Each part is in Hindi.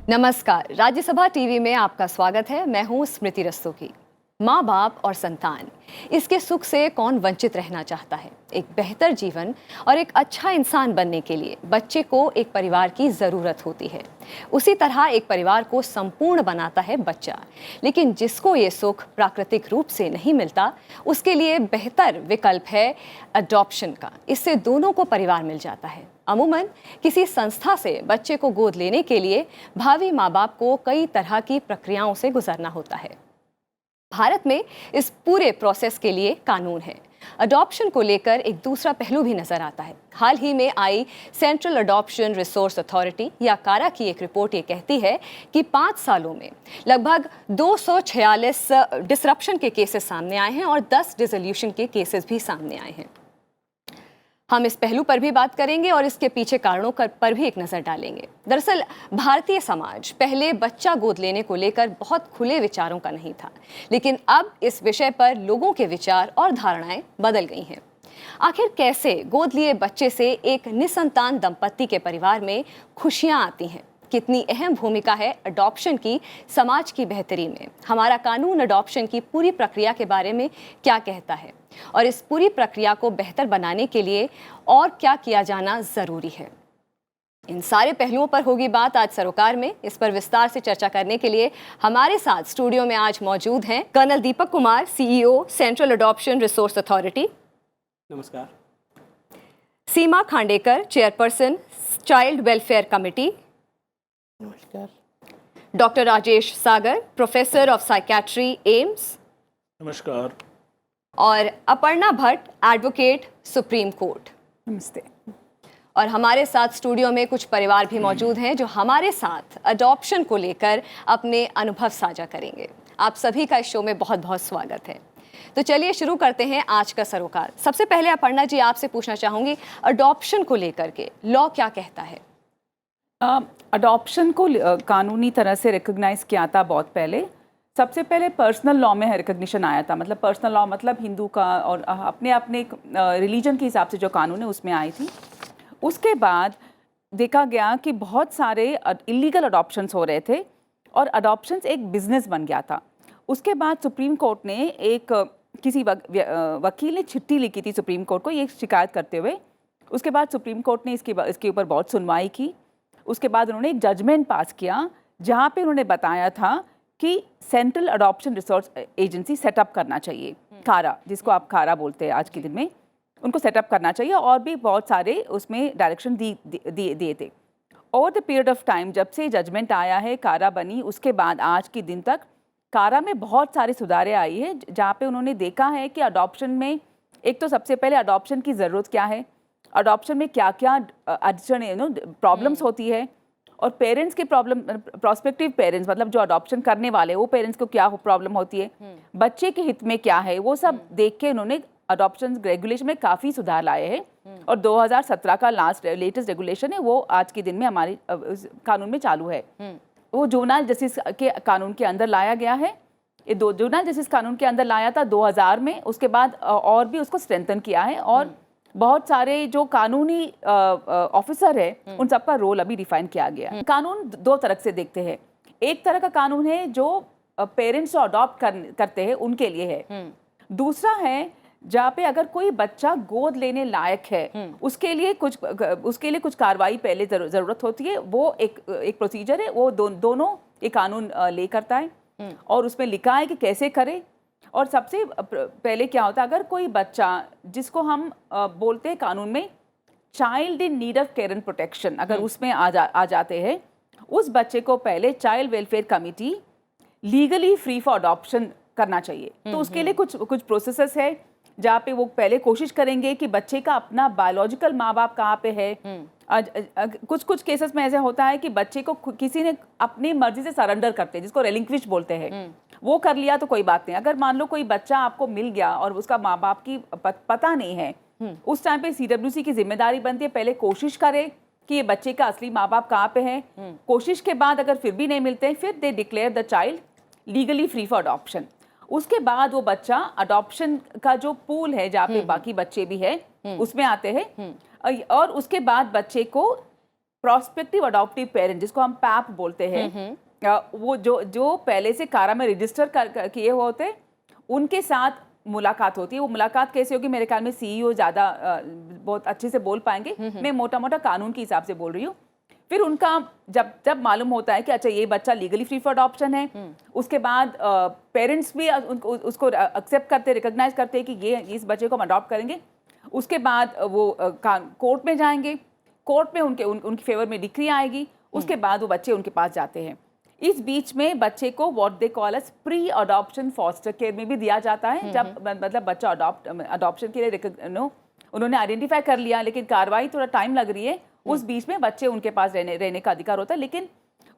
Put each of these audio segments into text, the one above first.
नमस्कार, राज्यसभा टीवी में आपका स्वागत है। मैं हूं स्मृति रस्तोगी। माँ बाप और संतान, इसके सुख से कौन वंचित रहना चाहता है। एक बेहतर जीवन और एक अच्छा इंसान बनने के लिए बच्चे को एक परिवार की ज़रूरत होती है। उसी तरह एक परिवार को संपूर्ण बनाता है बच्चा। लेकिन जिसको ये सुख प्राकृतिक रूप से नहीं मिलता, उसके लिए बेहतर विकल्प है अडॉप्शन का। इससे दोनों को परिवार मिल जाता है। अमूमन किसी संस्था से बच्चे को गोद लेने के लिए भावी माँ बाप को कई तरह की प्रक्रियाओं से गुजरना होता है। भारत में इस पूरे प्रोसेस के लिए कानून है। अडॉप्शन को लेकर एक दूसरा पहलू भी नजर आता है। हाल ही में आई सेंट्रल अडॉप्शन रिसोर्स अथॉरिटी या कारा की एक रिपोर्ट ये कहती है कि 5 सालों में लगभग 246 डिसरप्शन के केसेस सामने आए हैं और 10 डिसोल्यूशन के केसेस भी सामने आए हैं। हम इस पहलू पर भी बात करेंगे और इसके पीछे कारणों पर भी एक नज़र डालेंगे। दरअसल भारतीय समाज पहले बच्चा गोद लेने को लेकर बहुत खुले विचारों का नहीं था, लेकिन अब इस विषय पर लोगों के विचार और धारणाएं बदल गई हैं। आखिर कैसे गोद लिए बच्चे से एक निसंतान दंपत्ति के परिवार में खुशियां आती हैं? कितनी अहम भूमिका है अडॉप्शन की समाज की बेहतरी में? हमारा कानून अडॉप्शन की पूरी प्रक्रिया के बारे में क्या कहता है और इस पूरी प्रक्रिया को बेहतर बनाने के लिए और क्या किया जाना जरूरी है? इन सारे पहलुओं पर होगी बात आज सरोकार में। इस पर विस्तार से चर्चा करने के लिए हमारे साथ स्टूडियो में आज मौजूद हैं colonel Deepak Kumar, CEO, central adoption resource authority. नमस्कार। Seema Khandekar, chairperson, child welfare committee. नमस्कार। Doctor Rajesh Sagar, professor of psychiatry, AIIMS. नमस्कार। और Aparna Bhatt, advocate, supreme court. नमस्ते। और हमारे साथ स्टूडियो में कुछ परिवार भी मौजूद हैं जो हमारे साथ अडॉप्शन को लेकर अपने अनुभव साझा करेंगे। आप सभी का इस शो में बहुत बहुत स्वागत है। तो चलिए शुरू करते हैं आज का सरोकार। सबसे पहले अपर्णा जी, आपसे पूछना चाहूंगी, अडॉप्शन को लेकर के लॉ क्या कहता है? अडॉप्शन को कानूनी तरह से रिकॉग्नाइज किया था बहुत पहले। सबसे पहले पर्सनल लॉ में रिकॉग्निशन आया था। मतलब पर्सनल लॉ मतलब हिंदू का और अपने अपने रिलीजन के हिसाब से जो कानून है उसमें आई थी। उसके बाद देखा गया कि बहुत सारे इलीगल अडॉप्शंस हो रहे थे और अडॉप्शंस एक बिजनेस बन गया था। उसके बाद सुप्रीम कोर्ट ने किसी वकील ने चिट्ठी लिखी थी सुप्रीम कोर्ट को ये शिकायत करते हुए। उसके बाद सुप्रीम कोर्ट ने इसके ऊपर बहुत सुनवाई की। उसके बाद उन्होंने एक जजमेंट पास किया जहाँ पे उन्होंने बताया था कि central adoption resource agency setup करना चाहिए, कारा, जिसको आप कारा बोलते हैं आज के दिन में, उनको सेटअप करना चाहिए। और भी बहुत सारे उसमें डायरेक्शन दिए थे। Over the period of time, जब से जजमेंट आया है, कारा बनी, उसके बाद आज के दिन तक कारा में बहुत सारे सुधारें आई है, जहाँ पे उन्होंने देखा है कि अडॉप्शन में एक तो सबसे पहले अडॉप्शन की ज़रूरत क्या है, अडॉप्शन में क्या क्या अड़चन प्रॉब्लम्स होती है, और पेरेंट्स के प्रॉब्लम, प्रोस्पेक्टिव पेरेंट्स मतलब जो अडॉप्शन करने वाले वो पेरेंट्स को क्या प्रॉब्लम होती है, बच्चे के हित में क्या है, वो सब देख के उन्होंने अडॉप्शन रेगुलेशन में काफ़ी सुधार लाए हैं। और 2017 का लेटेस्ट रेगुलेशन है वो आज के दिन में हमारे कानून में चालू है। वो जुवेनाइल जस्टिस के कानून के अंदर लाया गया है। ये जुवेनाइल जस्टिस कानून के अंदर लाया था 2000 में। उसके बाद और भी उसको स्ट्रेंथन किया है और बहुत सारे जो कानूनी ऑफिसर है उन सबका रोल अभी डिफाइन किया गया है। कानून दो तरह से देखते हैं। एक तरह का कानून है जो पेरेंट्स जो अडॉप्ट करते हैं उनके लिए है। दूसरा है जहाँ पे अगर कोई बच्चा गोद लेने लायक है उसके लिए कुछ कार्रवाई पहले जरूरत होती है। वो एक प्रोसीजर है, वो दोनों एक कानून ले करता है और उसमें लिखा है कि कैसे करे। और सबसे पहले क्या होता है, अगर कोई बच्चा जिसको हम बोलते हैं कानून में child in need of care and protection, अगर उसमें आ जाते हैं, उस बच्चे को पहले child welfare committee legally free for adoption करना चाहिए। तो उसके लिए कुछ प्रोसेसेस है जहाँ पे वो पहले कोशिश करेंगे कि बच्चे का अपना बायोलॉजिकल माँ बाप कहाँ पे है। कुछ केसेस में ऐसा होता है कि बच्चे को किसी ने अपनी मर्जी से सरेंडर करते हैं, जिसको रेलिंक्विश बोलते हैं, वो कर लिया तो कोई बात नहीं। अगर मान लो कोई बच्चा आपको मिल गया और उसका माँ बाप की पता नहीं है, उस टाइम पे सीडब्ल्यूसी की जिम्मेदारी बनती है पहले कोशिश करे कि ये बच्चे का असली माँ बाप कहाँ पे है। कोशिश के बाद अगर फिर भी नहीं मिलते हैं, फिर they declare the child legally free for adoption. उसके बाद वो बच्चा अडॉप्शन का जो पूल है जहाँ पे बाकी बच्चे भी है उसमें आते हैं और उसके बाद बच्चे को प्रोस्पेक्टिव अडॉप्टिव पेरेंट, जिसको हम पैप बोलते हैं, वो जो पहले से कारा में रजिस्टर किए हुए होते, उनके साथ मुलाकात होती है। वो मुलाकात कैसे होगी, मेरे ख्याल में सीईओ ज़्यादा बहुत अच्छे से बोल पाएंगे, मैं मोटा मोटा कानून के हिसाब से बोल रही हूँ। फिर उनका जब मालूम होता है कि अच्छा ये बच्चा लीगली फ्री फॉर अडॉप्शन है, उसके बाद पेरेंट्स भी उसको एक्सेप्ट करते, रिकॉग्नाइज करते हैं कि ये इस बच्चे को हम अडॉप्ट करेंगे। उसके बाद वो कोर्ट में जाएंगे, कोर्ट में उनकी फेवर में डिक्री आएगी, उसके बाद वो बच्चे उनके पास जाते हैं। इस बीच में बच्चे को what they call as pre adoption foster care में भी दिया जाता है। जब मतलब बच्चा अडॉप्शन के लिए उन्होंने आइडेंटिफाई कर लिया, लेकिन कार्रवाई थोड़ा टाइम लग रही है, उस बीच में बच्चे उनके पास रहने का अधिकार होता है। लेकिन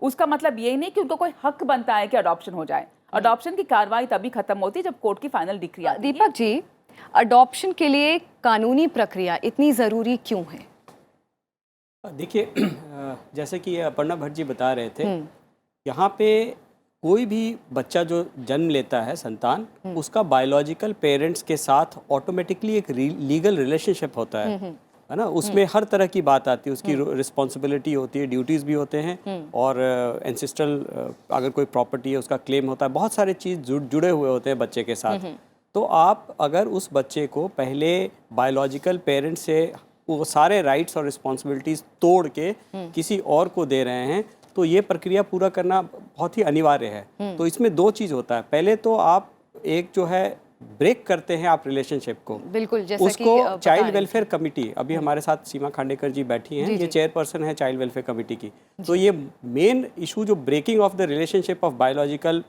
उसका मतलब ये नहीं कि उनको कोई हक बनता है कि अडॉप्शन हो जाए। अडॉप्शन की कार्रवाई तभी खत्म होती है जब कोर्ट की फाइनल डिक्री आती है। दीपक जी, अडॉप्शन के लिए कानूनी प्रक्रिया इतनी ज़रूरी क्यों है? देखिए, जैसे कि अपर्णा भट्ट जी बता रहे थे, यहाँ पे कोई भी बच्चा जो जन्म लेता है, संतान, उसका बायोलॉजिकल पेरेंट्स के साथ ऑटोमेटिकली एक लीगल रिलेशनशिप होता है ना। उसमें हर तरह की बात आती है, उसकी रिस्पॉन्सिबिलिटी होती है, ड्यूटीज़ भी होते हैं, और एंसेस्ट्रल अगर कोई प्रॉपर्टी है उसका क्लेम होता है, बहुत सारे चीज़ जुड़े हुए होते हैं बच्चे के साथ। तो आप अगर उस बच्चे को पहले बायोलॉजिकल पेरेंट्स से वो सारे राइट्स और रिस्पॉन्सिबिलिटीज़ तोड़ के किसी और को दे रहे हैं, तो ये प्रक्रिया पूरा करना बहुत ही अनिवार्य है। तो इसमें दो चीज़ होता है, पहले तो आप एक जो है ब्रेक करते हैं आप रिलेशनशिप को, बिल्कुल, जैसा उसको चाइल्ड वेलफेयर कमिटी, अभी हमारे साथ सीमा खांडेकर जी बैठी हैं, ये चेयरपर्सन है चाइल्ड वेलफेयर कमिटी की। तो ये मेन इशू जो breaking of the relationship of biological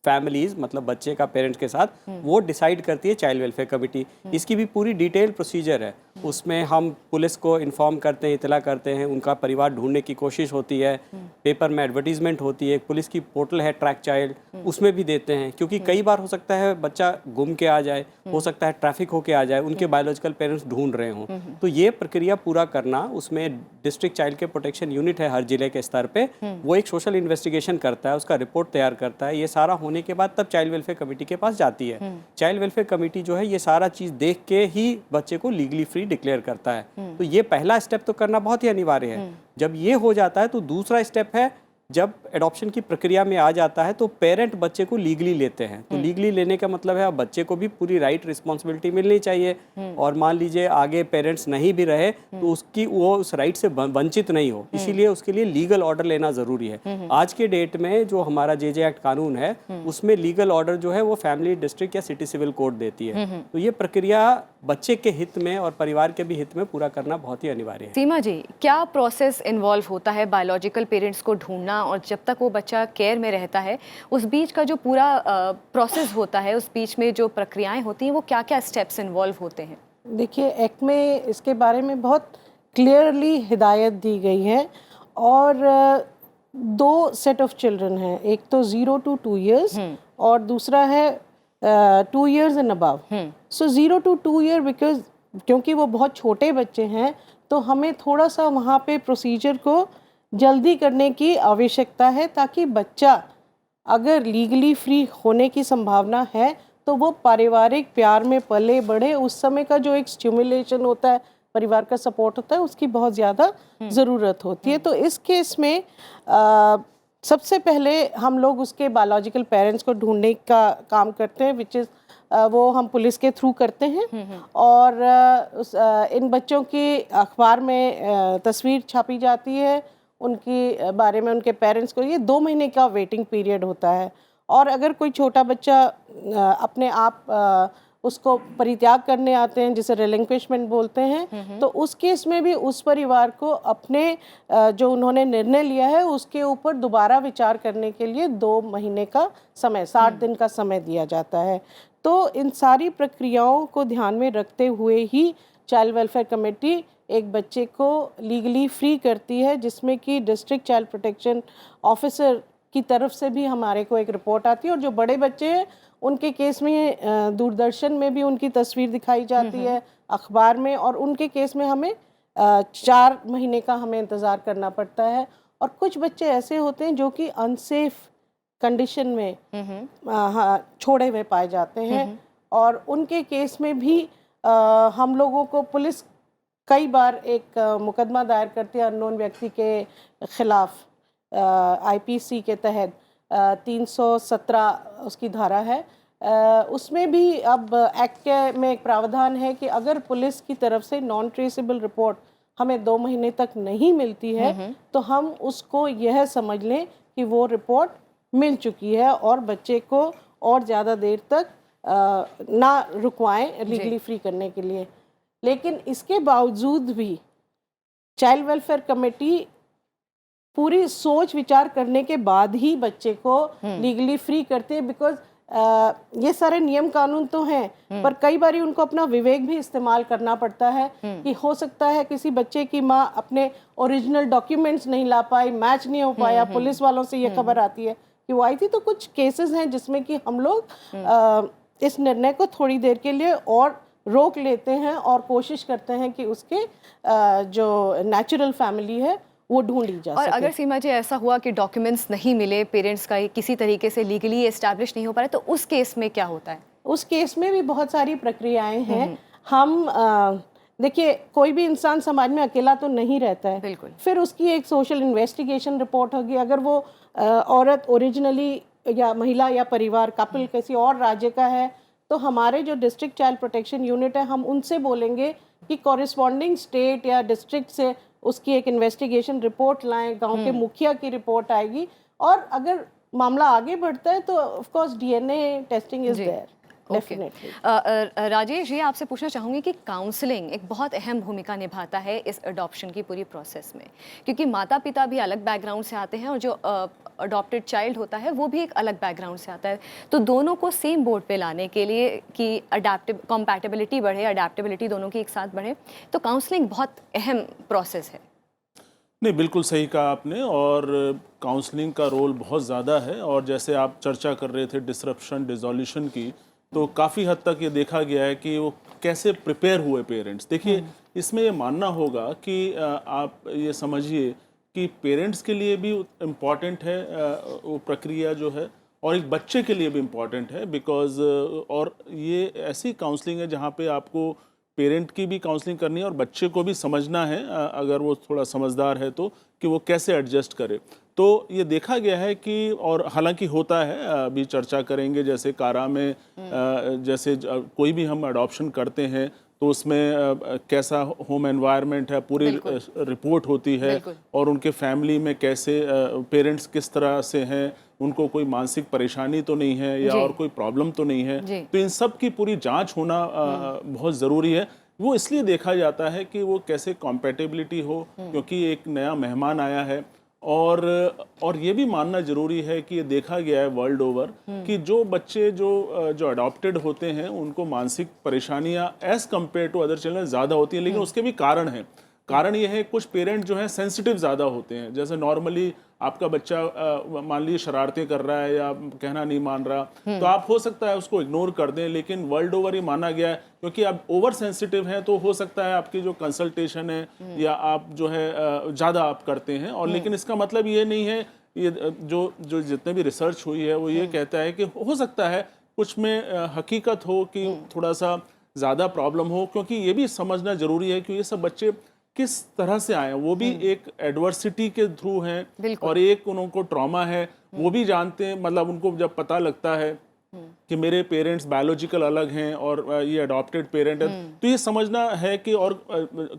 families, मतलब बच्चे का पेरेंट्स के साथ, वो डिसाइड करती है चाइल्ड वेलफेयर कमेटी। इसकी भी पूरी डिटेल प्रोसीजर है, उसमें हम पुलिस को इन्फॉर्म करते हैं, इतला करते हैं, उनका परिवार ढूंढने की कोशिश होती है, पेपर में एडवर्टीजमेंट होती है, पुलिस की पोर्टल है ट्रैक चाइल्ड, उसमें भी देते हैं, क्योंकि कई बार हो सकता है बच्चा गुम के आ जाए, हो सकता है ट्रैफिक होके आ जाए, उनके बायोलॉजिकल पेरेंट्स ढूंढ रहे हों। तो ये प्रक्रिया पूरा करना, उसमें डिस्ट्रिक्ट चाइल्ड के प्रोटेक्शन यूनिट है हर जिले के स्तर पे, वो एक सोशल इन्वेस्टिगेशन करता है, उसका रिपोर्ट तैयार करता है। ये सारा होने के बाद तब चाइल्ड वेलफेयर कमेटी के पास जाती है। चाइल्ड वेलफेयर कमेटी जो है ये सारा चीज देख के ही बच्चे को लीगली फ्री डिक्लेयर करता है। तो ये पहला स्टेप तो करना बहुत ही अनिवार्य है। जब ये हो जाता है तो दूसरा स्टेप है, जब एडॉप्शन की प्रक्रिया में आ जाता है तो पेरेंट बच्चे को लीगली लेते हैं। तो लीगली लेने का मतलब है अब बच्चे को भी पूरी राइट रिस्पॉन्सिबिलिटी मिलनी चाहिए, और मान लीजिए आगे पेरेंट्स नहीं भी रहे तो उसकी वो उस राइट से वंचित नहीं हो, इसीलिए उसके लिए लीगल ऑर्डर लेना ज़रूरी है। आज के डेट में जो हमारा जे एक्ट कानून है उसमें लीगल ऑर्डर जो है वो फैमिली, डिस्ट्रिक्ट या सिटी सिविल कोर्ट देती है। तो ये प्रक्रिया बच्चे के हित में और परिवार के भी हित में पूरा करना बहुत ही अनिवार्य है। सीमा जी, क्या प्रोसेस इन्वॉल्व होता है बायोलॉजिकल पेरेंट्स को ढूंढना, और जब तक वो बच्चा केयर में रहता है उस बीच का जो पूरा प्रोसेस होता है, उस बीच में जो प्रक्रियाएं होती हैं, वो क्या क्या स्टेप्स इन्वॉल्व होते हैं? देखिए, एक्ट में इसके बारे में बहुत क्लियरली हिदायत दी गई है, और दो सेट ऑफ चिल्ड्रन हैं, एक तो 0 to 2 years और दूसरा है 2 years and above. So 0 to 2 year because क्योंकि वो बहुत छोटे बच्चे हैं, तो हमें थोड़ा सा वहाँ पे प्रोसीजर को जल्दी करने की आवश्यकता है, ताकि बच्चा अगर लीगली फ्री होने की संभावना है तो वो पारिवारिक प्यार में पले बढ़े। उस समय का जो एक स्टिमुलेशन होता है, परिवार का सपोर्ट होता है, उसकी बहुत ज़्यादा ज़रूरत होती है। तो इस केस में सबसे पहले हम लोग उसके बायोलॉजिकल पेरेंट्स को ढूंढने का काम करते हैं, विच इज़ वो हम पुलिस के थ्रू करते हैं। और इन बच्चों की अखबार में तस्वीर छापी जाती है, उनकी बारे में उनके पेरेंट्स को। ये 2 महीने का वेटिंग पीरियड होता है। और अगर कोई छोटा बच्चा अपने आप उसको परित्याग करने आते हैं, जिसे रिलिंक्विशमेंट बोलते हैं, तो उस केस में भी उस परिवार को अपने जो उन्होंने निर्णय लिया है उसके ऊपर दोबारा विचार करने के लिए 2 महीने का समय, 60 दिन का समय दिया जाता है। तो इन सारी प्रक्रियाओं को ध्यान में रखते हुए ही चाइल्ड वेलफेयर कमेटी एक बच्चे को लीगली फ्री करती है, जिसमें कि डिस्ट्रिक्ट चाइल्ड प्रोटेक्शन ऑफिसर की तरफ से भी हमारे को एक रिपोर्ट आती है। और जो बड़े बच्चे हैं उनके केस में दूरदर्शन में भी उनकी तस्वीर दिखाई जाती है, अखबार में, और उनके केस में हमें 4 महीने का हमें इंतज़ार करना पड़ता है। और कुछ बच्चे ऐसे होते हैं जो कि अनसेफ कंडीशन में छोड़े हुए पाए जाते हैं, और उनके केस में भी हम लोगों को पुलिस कई बार एक मुकदमा दायर करते हैं अननोन व्यक्ति के खिलाफ आईपीसी के तहत 317 उसकी धारा है। उसमें भी अब एक्ट के में एक प्रावधान है कि अगर पुलिस की तरफ से नॉन ट्रेसेबल रिपोर्ट हमें 2 महीने तक नहीं मिलती है तो हम उसको यह समझ लें कि वो रिपोर्ट मिल चुकी है और बच्चे को और ज़्यादा देर तक ना रुकवाएं लीगली फ्री करने के लिए। लेकिन इसके बावजूद भी चाइल्ड वेलफेयर कमेटी पूरी सोच विचार करने के बाद ही बच्चे को लीगली फ्री करते हैं, बिकॉज ये सारे नियम कानून तो हैं पर कई बार उनको अपना विवेक भी इस्तेमाल करना पड़ता है कि हो सकता है किसी बच्चे की माँ अपने ओरिजिनल डॉक्यूमेंट्स नहीं ला पाई, मैच नहीं हो पाया, पुलिस वालों से ये खबर आती है कि वो आई थी। तो कुछ केसेस हैं जिसमें कि हम लोग इस निर्णय को थोड़ी देर के लिए और रोक लेते हैं और कोशिश करते हैं कि उसके जो नेचुरल फैमिली है वो ढूंढी जा और सके। अगर सीमा जी ऐसा हुआ कि डॉक्यूमेंट्स नहीं मिले, पेरेंट्स का किसी तरीके से लीगली एस्टैब्लिश नहीं हो पा रहा, तो उस केस में क्या होता है? उस केस में भी बहुत सारी प्रक्रियाएं हैं। हम देखिए कोई भी इंसान समाज में अकेला तो नहीं रहता है, बिल्कुल। फिर उसकी एक सोशल इन्वेस्टिगेशन रिपोर्ट होगी। अगर वो औरत ओरिजिनली या महिला या परिवार कपल किसी और राज्य का है तो हमारे जो डिस्ट्रिक्ट चाइल्ड प्रोटेक्शन यूनिट है हम उनसे बोलेंगे कि कॉरेस्पॉन्डिंग स्टेट या डिस्ट्रिक्ट से उसकी एक इन्वेस्टिगेशन रिपोर्ट लाएं, गांव के मुखिया की रिपोर्ट आएगी और अगर मामला आगे बढ़ता है तो of course DNA testing is there definitely. Rajesh, ये आपसे पूछना चाहूँगी कि काउंसलिंग एक बहुत अहम भूमिका निभाता है इस अडॉप्शन की पूरी प्रोसेस में, क्योंकि माता पिता भी अलग बैकग्राउंड से आते हैं और जो अडॉप्टेड चाइल्ड होता है वो भी एक अलग बैकग्राउंड से आता है। तो दोनों को सेम बोर्ड पे लाने के लिए कि कंपैटिबिलिटी बढ़े, अडेप्टेबिलिटी दोनों की एक साथ बढ़े, तो काउंसलिंग बहुत अहम प्रोसेस है। नहीं, बिल्कुल सही कहा आपने, और काउंसलिंग का रोल बहुत ज़्यादा है। और जैसे आप चर्चा कर रहे थे डिसरप्शन डिसोल्यूशन की, तो काफ़ी हद तक ये देखा गया है कि वो कैसे प्रिपेयर हुए पेरेंट्स। देखिए, इसमें ये मानना होगा कि आप ये समझिए कि पेरेंट्स के लिए भी इम्पॉर्टेंट है वो प्रक्रिया जो है, और एक बच्चे के लिए भी इम्पॉर्टेंट है, बिकॉज और ये ऐसी काउंसलिंग है जहाँ पे आपको पेरेंट की भी काउंसलिंग करनी है और बच्चे को भी समझना है, अगर वो थोड़ा समझदार है तो, कि वो कैसे एडजस्ट करे। तो ये देखा गया है कि, और हालांकि होता है, अभी चर्चा करेंगे, जैसे कारा में जैसे कोई भी हम अडॉप्शन करते हैं तो उसमें कैसा होम एनवायरनमेंट है, पूरी रिपोर्ट होती है, और उनके फैमिली में कैसे पेरेंट्स किस तरह से हैं, उनको कोई मानसिक परेशानी तो नहीं है या और कोई प्रॉब्लम तो नहीं है। तो इन सब की पूरी जांच होना बहुत ज़रूरी है। वो इसलिए देखा जाता है कि वो कैसे कॉम्पैटिबिलिटी हो, क्योंकि एक नया मेहमान आया है। और ये भी मानना ज़रूरी है कि ये देखा गया है वर्ल्ड ओवर कि जो बच्चे जो अडॉप्टेड होते हैं उनको मानसिक परेशानियां as compare to other children ज़्यादा होती हैं, लेकिन उसके भी कारण हैं। कारण ये है, कुछ पेरेंट जो हैं सेंसिटिव ज़्यादा होते हैं। जैसे नॉर्मली आपका बच्चा मान लीजिए शरारतें कर रहा है या कहना नहीं मान रहा, तो आप हो सकता है उसको इग्नोर कर दें, लेकिन वर्ल्ड ओवर ये माना गया है क्योंकि आप ओवर सेंसिटिव हैं तो हो सकता है आपकी जो कंसल्टेशन है या आप जो है ज़्यादा आप करते हैं। और लेकिन इसका मतलब ये नहीं है, ये जो जितने भी रिसर्च हुई है वो ये कहता है कि हो सकता है कुछ में हकीकत हो कि थोड़ा सा ज़्यादा प्रॉब्लम हो, क्योंकि ये भी समझना ज़रूरी है कि ये सब बच्चे किस तरह से आए हैं। वो भी एक एडवर्सिटी के थ्रू हैं और एक उनको ट्रॉमा है, वो भी जानते हैं। मतलब उनको जब पता लगता है कि मेरे पेरेंट्स बायोलॉजिकल अलग हैं और ये अडॉप्टेड पेरेंट है, तो ये समझना है कि, और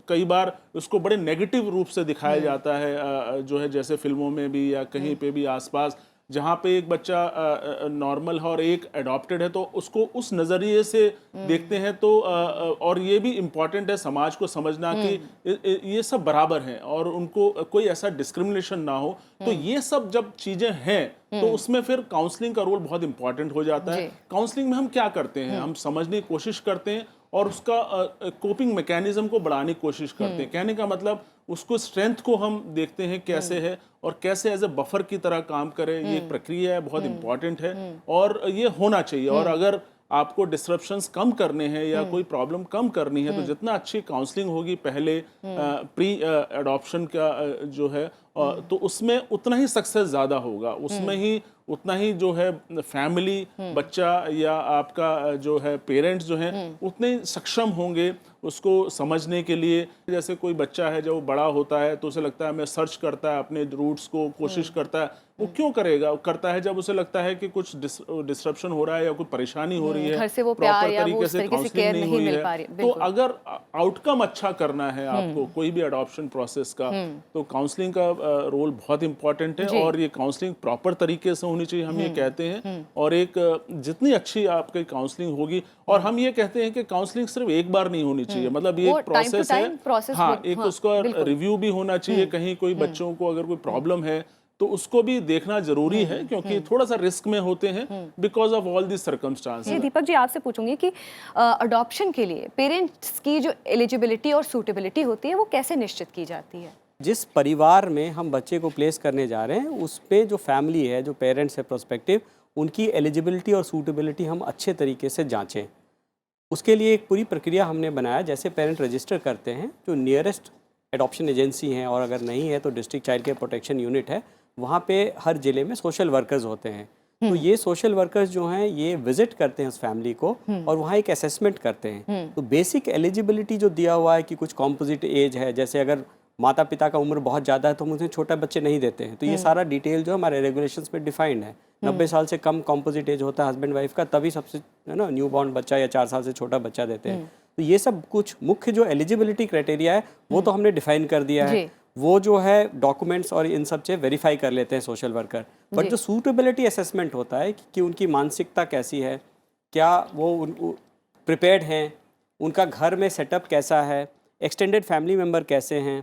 कई बार उसको बड़े नेगेटिव रूप से दिखाया जाता है, जो है जैसे फिल्मों में भी या कहीं पे भी आसपास, जहाँ पे एक बच्चा नॉर्मल है और एक अडॉप्टेड है तो उसको उस नज़रिए से देखते हैं। तो और ये भी इम्पॉर्टेंट है समाज को समझना कि ये सब बराबर हैं और उनको कोई ऐसा डिस्क्रिमिनेशन ना हो। तो ये सब जब चीज़ें हैं तो उसमें फिर काउंसलिंग का रोल बहुत इंपॉर्टेंट हो जाता है। काउंसलिंग में हम क्या करते हैं, हम समझने की कोशिश करते हैं और उसका कोपिंग मैकेनिज्म को बढ़ाने की कोशिश करते हैं। कहने का मतलब उसको स्ट्रेंथ को हम देखते हैं कैसे है और कैसे एज ए बफर की तरह काम करे। ये एक प्रक्रिया है, बहुत इंपॉर्टेंट है और ये होना चाहिए। और अगर आपको डिसरप्शंस कम करने हैं या कोई प्रॉब्लम कम करनी है तो जितना अच्छी काउंसलिंग होगी पहले प्री अडॉप्शन का जो है, तो उसमें उतना ही सक्सेस ज़्यादा होगा, उसमें ही उतना ही जो है फैमिली, बच्चा या आपका जो है पेरेंट्स जो हैं उतने ही सक्षम होंगे उसको समझने के लिए। जैसे कोई बच्चा है जब वो बड़ा होता है तो उसे लगता है मैं सर्च करता है अपने रूट्स को, कोशिश करता है, वो क्यों करेगा? करता है जब उसे लगता है कि कुछ डिस्ट्रप्शन हो रहा है या कोई परेशानी हो रही है, घर से वो प्यार प्रॉपर या वो तरीके उस से तरीके से काउंसलिंग केयर नहीं नहीं हुई मिल पा है, रही। तो बिल्कुल। अगर आउटकम अच्छा करना है आपको कोई भी अडॉप्शन प्रोसेस का, तो काउंसलिंग का रोल बहुत इंपॉर्टेंट है। जी। और ये काउंसलिंग प्रॉपर तरीके से होनी चाहिए, हम ये कहते हैं। और एक जितनी अच्छी आपकी काउंसलिंग होगी, और हम ये कहते हैं कि काउंसलिंग सिर्फ एक बार नहीं होनी चाहिए, मतलब ये वो एक time to प्रोसेस है। time process हाँ, हो- एक हाँ, उसका बिल्कुल। रिव्यू भी होना चाहिए। कहीं कोई बच्चों को अगर कोई प्रॉब्लम है तो उसको भी देखना जरूरी है, क्योंकि थोड़ा सा रिस्क में होते हैं बिकॉज ऑफ ऑल दिस जी सर्कमस्टांसेस। दीपक जी, आपसे पूछूंगी कि अडॉप्शन के लिए पेरेंट्स की जो एलिजिबिलिटी और सूटेबिलिटी होती है वो कैसे निश्चित की जाती है? जिस परिवार में हम बच्चे को प्लेस करने जा रहे हैं उस पे जो फैमिली है, जो पेरेंट्स है प्रोस्पेक्टिव, उनकी एलिजिबिलिटी और सूटेबिलिटी हम अच्छे तरीके से जांचें। उसके लिए एक पूरी प्रक्रिया हमने बनाया। जैसे पेरेंट रजिस्टर करते हैं, जो नियरेस्ट एडॉप्शन एजेंसी हैं, और अगर नहीं है तो district child care protection unit है, वहाँ पे हर ज़िले में सोशल वर्कर्स होते हैं। तो ये सोशल वर्कर्स जो हैं ये विजिट करते हैं उस फैमिली को और वहाँ एक असेसमेंट करते हैं। तो बेसिक एलिजिबिलिटी जो दिया हुआ है कि कुछ कॉम्पोजिट एज है, जैसे अगर माता पिता का उम्र बहुत ज़्यादा है तो हम उन्हें छोटा बच्चे नहीं देते हैं, तो ये सारा डिटेल जो हमारे रेगुलेशंस में डिफाइंड है। 90 साल से कम कॉम्पोजिट एज होता है हस्बैंड वाइफ का, तभी सबसे है ना न्यू बॉर्न बच्चा या 4 साल से छोटा बच्चा देते हैं। तो ये सब कुछ मुख्य जो एलिजिबिलिटी क्राइटेरिया है वो तो हमने डिफाइन कर दिया है। वो जो है डॉक्यूमेंट्स और इन सब से वेरीफाई कर लेते हैं सोशल वर्कर। बट जो सूटेबिलिटी असेसमेंट होता है कि उनकी मानसिकता कैसी है, क्या वो प्रिपेयर्ड हैं, उनका घर में सेटअप कैसा है, एक्सटेंडेड फैमिली मेम्बर कैसे हैं,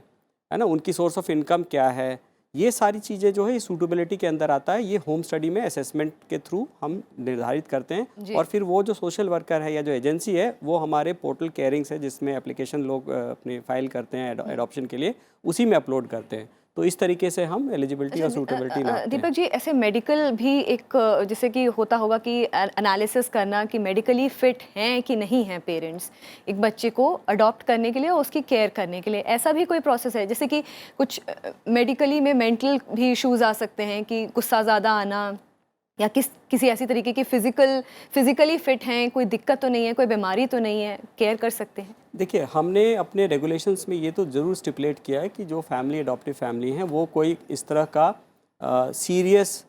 है ना, उनकी सोर्स ऑफ इनकम क्या है, ये सारी चीज़ें जो है ये सूटेबिलिटी के अंदर आता है। ये होम स्टडी में असेसमेंट के थ्रू हम निर्धारित करते हैं। और फिर वो जो सोशल वर्कर है या जो एजेंसी है वो हमारे पोर्टल केयरिंग्स है, जिसमें एप्लीकेशन लोग अपने फाइल करते हैं एडॉप्शन के लिए, उसी में अपलोड करते हैं। तो इस तरीके से हम एलिजिबिलिटी और सूटेबिलिटी नापते हैं। दीपक जी, ऐसे मेडिकल भी एक जैसे कि होता होगा कि एनालिसिस करना कि मेडिकली फिट हैं कि नहीं हैं पेरेंट्स एक बच्चे को अडॉप्ट करने के लिए और उसकी केयर करने के लिए, ऐसा भी कोई प्रोसेस है? जैसे कि कुछ मेडिकली में मेंटल भी इश्यूज आ सकते हैं कि गुस्सा ज़्यादा आना, या किसी ऐसी तरीके की फिजिकली फिट हैं, कोई दिक्कत तो नहीं है, कोई बीमारी तो नहीं है, केयर कर सकते हैं? देखिए, हमने अपने रेगुलेशंस में ये तो ज़रूर स्टिपुलेट किया है कि जो फैमिली अडॉप्टिव फैमिली हैं वो कोई इस तरह का सीरियस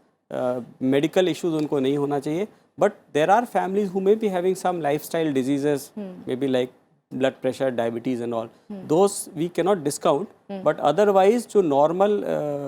मेडिकल इश्यूज उनको नहीं होना चाहिए। But there are families who may be having some lifestyle diseases, may be like blood pressure, diabetes and all, those we can not discount. But otherwise जो नॉर्मल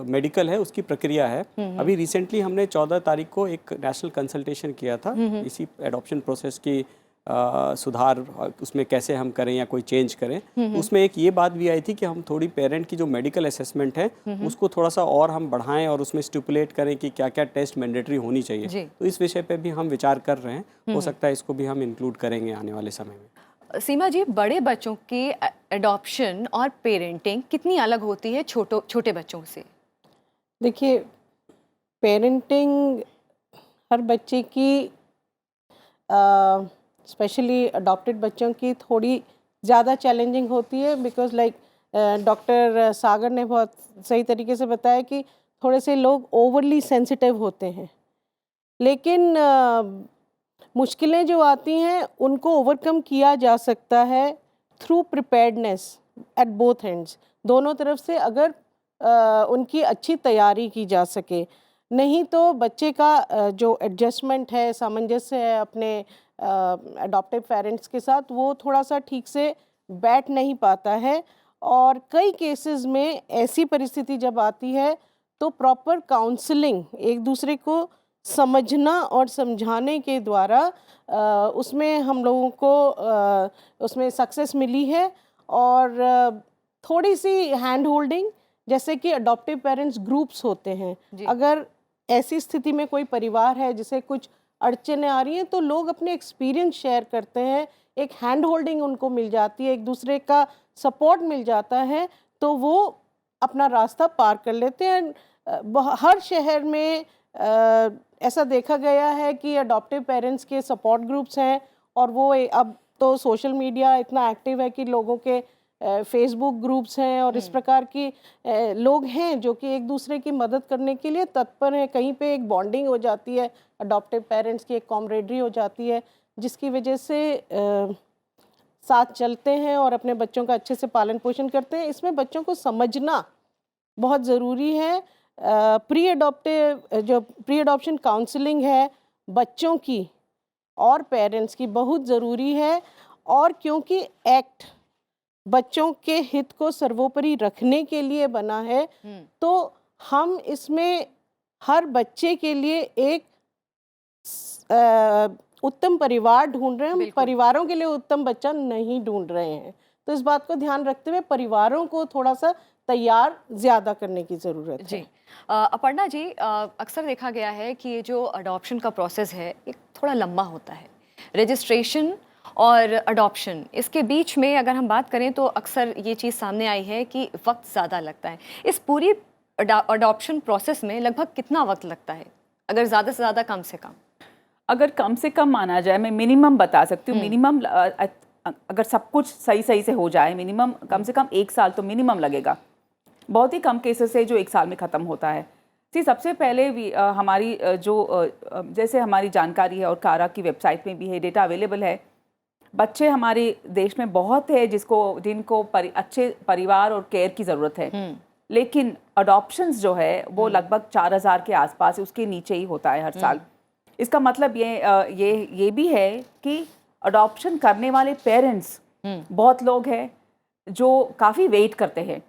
मेडिकल है उसकी प्रक्रिया है। अभी रिसेंटली हमने 14 तारीख को एक नेशनल कंसल्टेशन किया था इसी एडॉप्शन प्रोसेस की सुधार उसमें कैसे हम करें या कोई चेंज करें। तो उसमें एक ये बात भी आई थी कि हम थोड़ी पेरेंट की जो मेडिकल असेसमेंट है उसको थोड़ा सा और हम बढ़ाएं और उसमें स्टिपुलेट करें कि क्या क्या टेस्ट मैंडेटरी होनी चाहिए। तो इस विषय पे भी हम विचार कर रहे हैं, हो सकता है इसको भी हम इंक्लूड करेंगे आने वाले समय में। सीमा जी, बड़े बच्चों की एडॉप्शन और पेरेंटिंग कितनी अलग होती है छोटे बच्चों से? देखिए, पेरेंटिंग हर बच्चे की स्पेशली अडॉप्टेड बच्चों की थोड़ी ज़्यादा चैलेंजिंग होती है, बिकॉज लाइक डॉक्टर सागर ने बहुत सही तरीके से बताया कि थोड़े से लोग ओवरली सेंसिटिव होते हैं, लेकिन मुश्किलें जो आती हैं उनको ओवरकम किया जा सकता है through preparedness at both ends, दोनों तरफ से अगर उनकी अच्छी तैयारी की जा सके। नहीं तो बच्चे का जो एडजस्टमेंट है, सामंजस्य है अपने अडॉप्टिव पेरेंट्स के साथ, वो थोड़ा सा ठीक से बैठ नहीं पाता है। और कई केसेस में ऐसी परिस्थिति जब आती है तो प्रॉपर काउंसलिंग, एक दूसरे को समझना और समझाने के द्वारा उसमें हम लोगों को उसमें सक्सेस मिली है। और थोड़ी सी हैंड होल्डिंग, जैसे कि अडॉप्टिव पेरेंट्स ग्रुप्स होते हैं, अगर ऐसी स्थिति में कोई परिवार है जिसे कुछ अड़चनें आ रही हैं तो लोग अपने एक्सपीरियंस शेयर करते हैं, एक हैंड होल्डिंग उनको मिल जाती है, एक दूसरे का सपोर्ट मिल जाता है, तो वो अपना रास्ता पार कर लेते हैं। हर शहर में ऐसा देखा गया है कि अडॉप्टिव पेरेंट्स के सपोर्ट ग्रुप्स हैं, और वो अब तो सोशल मीडिया इतना एक्टिव है कि लोगों के फेसबुक ग्रुप्स हैं और इस प्रकार की लोग हैं जो कि एक दूसरे की मदद करने के लिए तत्पर हैं। कहीं पे एक बॉन्डिंग हो जाती है, अडॉप्टिव पेरेंट्स की एक कॉमरेडरी हो जाती है, जिसकी वजह से साथ चलते हैं और अपने बच्चों का अच्छे से पालन पोषण करते हैं। इसमें बच्चों को समझना बहुत ज़रूरी है। प्री अडॉप्शन काउंसलिंग है बच्चों की और पेरेंट्स की बहुत ज़रूरी है, और क्योंकि एक्ट बच्चों के हित को सर्वोपरि रखने के लिए बना है, तो हम इसमें हर बच्चे के लिए एक उत्तम परिवार ढूंढ रहे हैं। हम परिवारों के लिए उत्तम बच्चा नहीं ढूंढ रहे हैं। तो इस बात को ध्यान रखते हुए परिवारों को थोड़ा सा तैयार ज़्यादा करने की ज़रूरत है। अपर्णा जी, अक्सर देखा गया है कि ये जो अडॉप्शन का प्रोसेस है एक थोड़ा लंबा होता है। रजिस्ट्रेशन और अडॉप्शन, इसके बीच में अगर हम बात करें तो अक्सर ये चीज़ सामने आई है कि वक्त ज़्यादा लगता है। इस पूरी अडॉप्शन प्रोसेस में लगभग कितना वक्त लगता है, अगर ज़्यादा से ज़्यादा कम से कम? अगर कम से कम माना जाए, मैं मिनिमम बता सकती हूँ, मिनिमम अगर सब कुछ सही से हो जाए, मिनिमम कम से कम 1 साल तो मिनिमम लगेगा। बहुत ही कम केसेस है जो 1 साल में ख़त्म होता है। सबसे पहले हमारी जैसे हमारी जानकारी है और कारा की वेबसाइट में भी है, डेटा अवेलेबल है। बच्चे हमारे देश में बहुत है जिनको अच्छे परिवार और केयर की ज़रूरत है, लेकिन अडॉप्शंस जो है वो लगभग 4000 के आसपास, उसके नीचे ही होता है हर साल। इसका मतलब ये भी है कि अडॉप्शन करने वाले पेरेंट्स बहुत लोग हैं जो काफ़ी वेट करते हैं।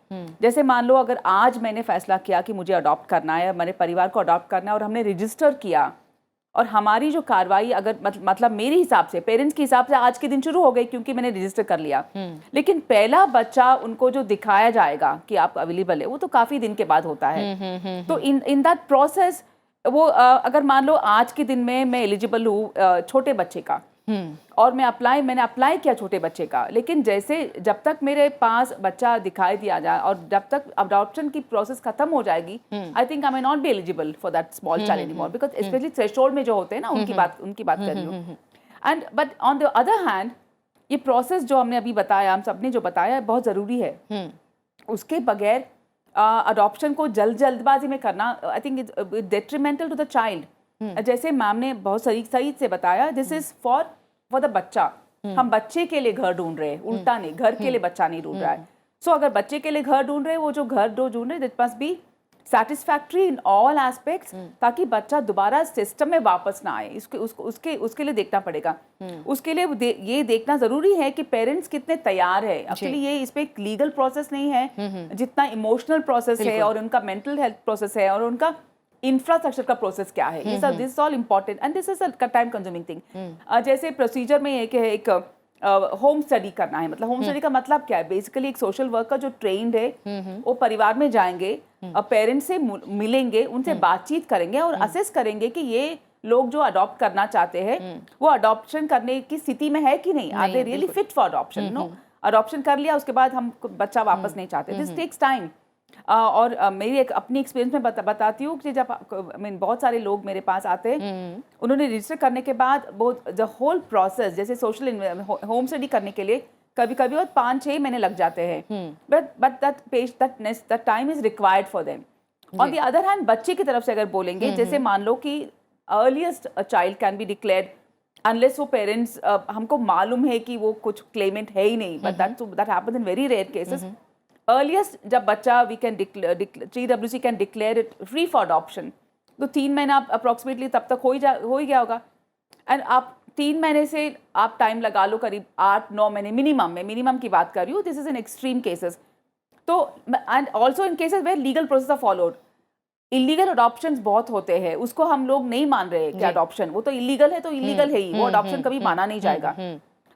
जैसे मान लो अगर आज मैंने फैसला किया कि मुझे अडॉप्ट करना है, मेरे परिवार को अडॉप्ट करना है, और हमने रजिस्टर किया, और हमारी जो कार्रवाई अगर मतलब मेरे हिसाब से, पेरेंट्स के हिसाब से आज के दिन शुरू हो गई क्योंकि मैंने रजिस्टर कर लिया, लेकिन पहला बच्चा उनको जो दिखाया जाएगा कि आप अवेलेबल है, वो तो काफ़ी दिन के बाद होता है। तो इन दैट प्रोसेस वो अगर मान लो आज के दिन में मैं एलिजिबल हूँ छोटे बच्चे का, और मैंने अप्लाई किया छोटे बच्चे का, लेकिन जब तक मेरे पास बच्चा दिखाई दिया जाए और जब तक अडॉप्शन की प्रोसेस खत्म हो जाएगी, I think I may not be eligible for that small child anymore, because specially threshold में जो होते हैं ना, उनकी बात कर रही हूँ। And but on the other hand, ये प्रोसेस जो हमने अभी बताया, हम सबने जो बताया, बहुत ज़रूरी है। उसके बगैर अडॉप्शन को जल्दबाजी में करना, I think it's detrimental to the child. जैसे मैम ने बहुत सही से बताया, दिस इज फॉर द बच्चा। हम बच्चे के लिए घर ढूंढ रहे हैं, उल्टा नहीं, घर के लिए बच्चा नहीं ढूंढ रहा है। सो अगर बच्चे के लिए घर ढूंढ रहे हैं, वो जो घर ढूंढ रहे हैं, it must be satisfactory in all aspects, ताकि बच्चा दोबारा सिस्टम में वापस ना आए। उसके लिए देखना पड़ेगा। उसके लिए ये देखना जरूरी है कि पेरेंट्स कितने तैयार है। एक्चुअली ये इस पे एक लीगल प्रोसेस नहीं है जितना इमोशनल प्रोसेस है, और उनका मेंटल हेल्थ प्रोसेस है, और उनका इंफ्रास्ट्रक्चर का प्रोसेस क्या है। This is all important and this is a time consuming thing. जैसे प्रोसीजर में एक होम स्टडी करना है। मतलब होम स्टडी का मतलब क्या है? बेसिकली एक सोशल वर्कर जो ट्रेन्ड है, वो परिवार में जाएंगे, पेरेंट्स से मिलेंगे, उनसे बातचीत करेंगे और असेस करेंगे कि ये लोग जो अडॉप्ट करना चाहते हैं वो अडॉप्शन करने की स्थिति में है कि नहीं, are they really fit for adoption. No, adoption कर लिया उसके बाद हम बच्चा वापस नहीं चाहते, दिस टेक्स टाइम। और मेरी एक अपनी एक्सपीरियंस में बताती हूँ कि जब बहुत सारे लोग मेरे पास आते हैं, उन्होंने रजिस्टर करने के बाद बहुत द होल प्रोसेस, जैसे सोशल होम स्टडी करने के लिए कभी कभी और 5-6 महीने लग जाते हैं, but that time is required for them. On the other hand, बच्चे की तरफ से अगर बोलेंगे, जैसे मान लो कि earliest child can be declared unless वो पेरेंट्स, हमको मालूम है कि वो कुछ क्लेमेंट है ही नहीं, but that happens in very rare cases. Earliest जब बच्चा we can TWC can declare it free for adoption, तो 3 महीना अप्रॉक्सीमेटली तब तक हो ही गया होगा। एंड आप 3 महीने से आप टाइम लगा लो करीब 8-9 महीने मिनिमम की बात कर रही हूँ, this is in extreme cases. तो and also in cases where legal process are followed. Illegal adoptions बहुत होते हैं, उसको हम लोग नहीं मान रहे कि अडॉप्शन वो तो इलीगल है, तो इलीगल है ही, वो अडॉप्शन कभी माना नहीं जाएगा।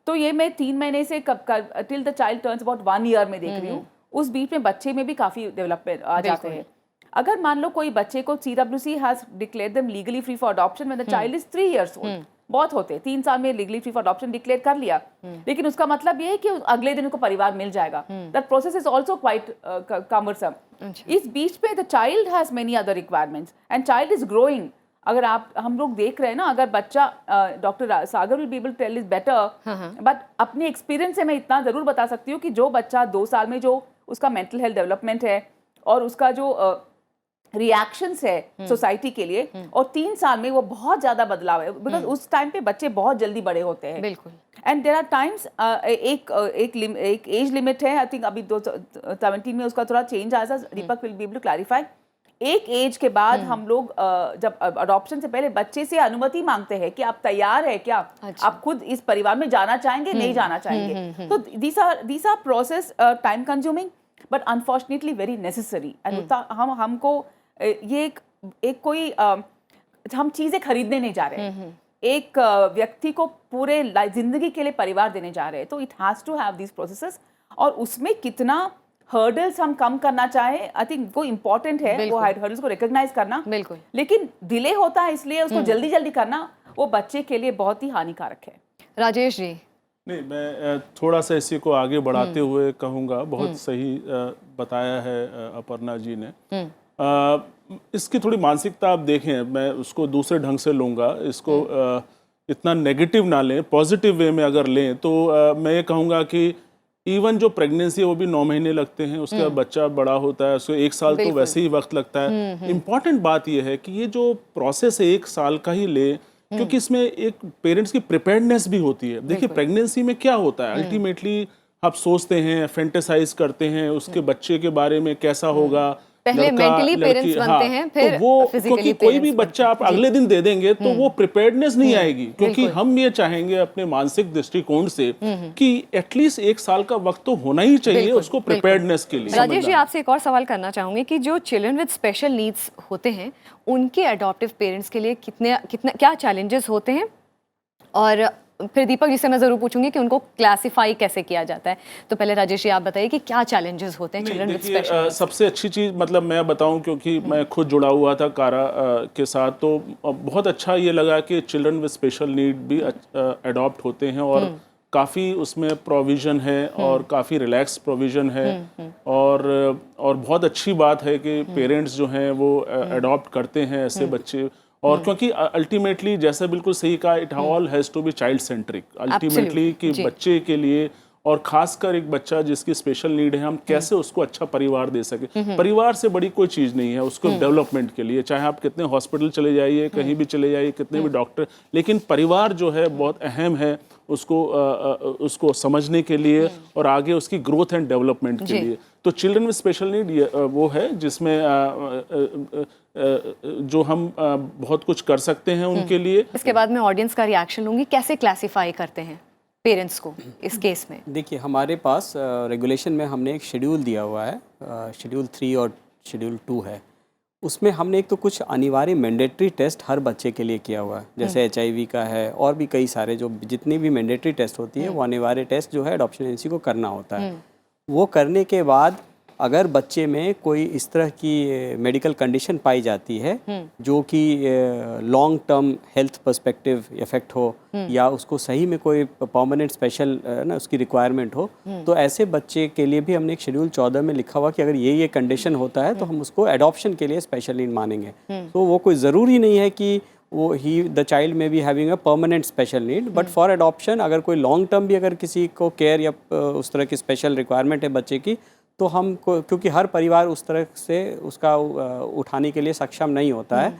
तो ये मैं 3 महीने से till the child turns about 1 year में देख रही हूँ। उस बीच में बच्चे में भी काफी डेवलपमेंट आ जाते हैं। अगर मान लो कोई बच्चे को CWC has declared them legally free for adoption when the child is 3 years old, बहुत होते हैं 3 साल में legally free for adoption declare कर लिया, लेकिन उसका मतलब ये है कि अगले दिन उनको परिवार मिल जाएगा। That process is also quite cumbersome. इस बीच पे the child has many other requirements and child is growing. अगर आप हम लोग देख रहे हैं ना, अगर बच्चा doctor Sagar will be able to tell is better, but अपने एक्सपीरियंस से मैं इतना ज़रूर बता सकती हूँ कि जो बच्चा 2 साल में जो उसका मेंटल हेल्थ डेवलपमेंट है और उसका जो रिएक्शंस है सोसाइटी के लिए, और 3 साल में वो बहुत ज़्यादा बदलाव है, बिकॉज उस टाइम पे बच्चे बहुत जल्दी बड़े होते हैं। बिल्कुल। एंड देयर आर टाइम्स एक एज लिमिट है, आई थिंक अभी 17 में उसका थोड़ा चेंज आया था, Deepak will be able to clarify. एक एज के बाद हम लोग जब अडॉप्शन से पहले बच्चे से अनुमति मांगते हैं कि आप तैयार है क्या, आप खुद इस परिवार में जाना चाहेंगे, नहीं जाना चाहेंगे। तो these are process time consuming but unfortunately very necessary. And हमको ये एक कोई हम चीजें खरीदने नहीं जा रहे हैं, एक व्यक्ति को पूरे जिंदगी के लिए परिवार देने जा रहे हैं, तो it has to have these processes. और उसमें कितना हर्डल्स हम कम करना चाहें, आई थिंक वो इम्पोर्टेंट है, वो हर्डल्स को रिकॉग्नाइज करना। बिल्कुल। लेकिन डिले होता है, इसलिए उसको जल्दी जल्दी करना वो बच्चे के लिए बहुत ही हानिकारक है। राजेश जी। नहीं, मैं थोड़ा सा इसी को आगे बढ़ाते हुए कहूँगा, बहुत सही बताया है अपर्णा जी ने। इसकी थोड़ी मानसिकता आप देखें, मैं उसको दूसरे ढंग से लूँगा, इसको इतना नेगेटिव ना लें, पॉजिटिव वे में अगर लें तो मैं ये कहूँगा कि इवन जो प्रेगनेंसी है वो भी 9 महीने लगते हैं, उसके बाद बच्चा बड़ा होता है, उसको 1 साल तो वैसे ही वक्त लगता है। इम्पॉर्टेंट बात ये है कि ये जो प्रोसेस है 1 साल का ही ले, क्योंकि इसमें एक पेरेंट्स की प्रिपेयर्डनेस भी होती है। देखिए प्रेगनेंसी में क्या होता है, अल्टीमेटली आप सोचते हैं, फैंटेसाइज करते हैं उसके बच्चे के बारे में, कैसा होगा, पहले मेंटली पेरेंट्स बनते हैं, फिर तो वो क्योंकि कोई भी बच्चा आप अगले दिन दे देंगे तो वो प्रिपेयर्डनेस नहीं आएगी, क्योंकि हम ये चाहेंगे अपने मानसिक दृष्टिकोण से कि एटलीस्ट 1 साल का वक्त तो होना ही चाहिए उसको प्रिपेयर्डनेस के लिए। राजेश जी, आपसे एक और सवाल करना चाहूंगी कि जो चिल्ड्रन विद स्पेशल नीड्स होते हैं उनके अडॉप्टिव पेरेंट्स के लिए कितने क्या चैलेंजेस होते हैं, और फिर दीपक जी से मैं जरूर पूछूंगी कि उनको क्लासिफाई कैसे किया जाता है। तो पहले राजेश जी आप बताइए कि क्या चैलेंजेस होते हैं चिल्ड्रन विद स्पेशल। सबसे अच्छी चीज़, मतलब मैं बताऊं क्योंकि मैं खुद जुड़ा हुआ था कारा के साथ, तो बहुत अच्छा ये लगा कि चिल्ड्रन विद स्पेशल नीड भी अडॉप्ट होते हैं, और काफ़ी उसमें प्रोविज़न है और काफ़ी रिलैक्स प्रोविज़न है, और बहुत अच्छी बात है कि पेरेंट्स जो हैं वो अडॉप्ट करते हैं ऐसे बच्चे। और क्योंकि अल्टीमेटली जैसे बिल्कुल सही कहा, it all has to be child centric ultimately, कि बच्चे के लिए, और खासकर एक बच्चा जिसकी स्पेशल नीड है, हम कैसे उसको अच्छा परिवार दे सके। परिवार से बड़ी कोई चीज़ नहीं है उसको डेवलपमेंट के लिए, चाहे आप कितने हॉस्पिटल चले जाइए, कहीं भी चले जाइए, कितने भी डॉक्टर, लेकिन परिवार जो है बहुत अहम है उसको समझने के लिए और आगे उसकी ग्रोथ एंड डेवलपमेंट के लिए। तो चिल्ड्रन विद स्पेशल नीड वो है जिसमें जो हम बहुत कुछ कर सकते हैं उनके लिए। इसके बाद मैं ऑडियंस का रिएक्शन लूंगी, कैसे क्लासिफाई करते हैं पेरेंट्स को इस केस में। देखिए हमारे पास रेगुलेशन में हमने एक शेड्यूल दिया हुआ है, शेड्यूल 3 और शेड्यूल 2 है। उसमें हमने एक तो कुछ अनिवार्य मैंडेटरी टेस्ट हर बच्चे के लिए किया हुआ है, जैसे HIV का है, और भी कई सारे जो जितनी भी मैंडेटरी टेस्ट होती है वो अनिवार्य टेस्ट जो है अडॉप्शन एजेंसी को करना होता है। वो करने के बाद अगर बच्चे में कोई इस तरह की मेडिकल कंडीशन पाई जाती है जो कि long term health perspective effect हो, या उसको सही में कोई परमानेंट स्पेशल ना उसकी रिक्वायरमेंट हो, तो ऐसे बच्चे के लिए भी हमने एक शेड्यूल 14 में लिखा हुआ कि अगर ये कंडीशन होता है तो हम उसको एडॉप्शन के लिए स्पेशल नीड मानेंगे। तो वो कोई ज़रूरी नहीं है कि वो द चाइल्ड में be having a permanent special need, but for adoption अगर कोई लॉन्ग टर्म भी अगर किसी को केयर या उस तरह की स्पेशल रिक्वायरमेंट है बच्चे की, तो हम क्योंकि हर परिवार उस तरह से उसका उठाने के लिए सक्षम नहीं होता है,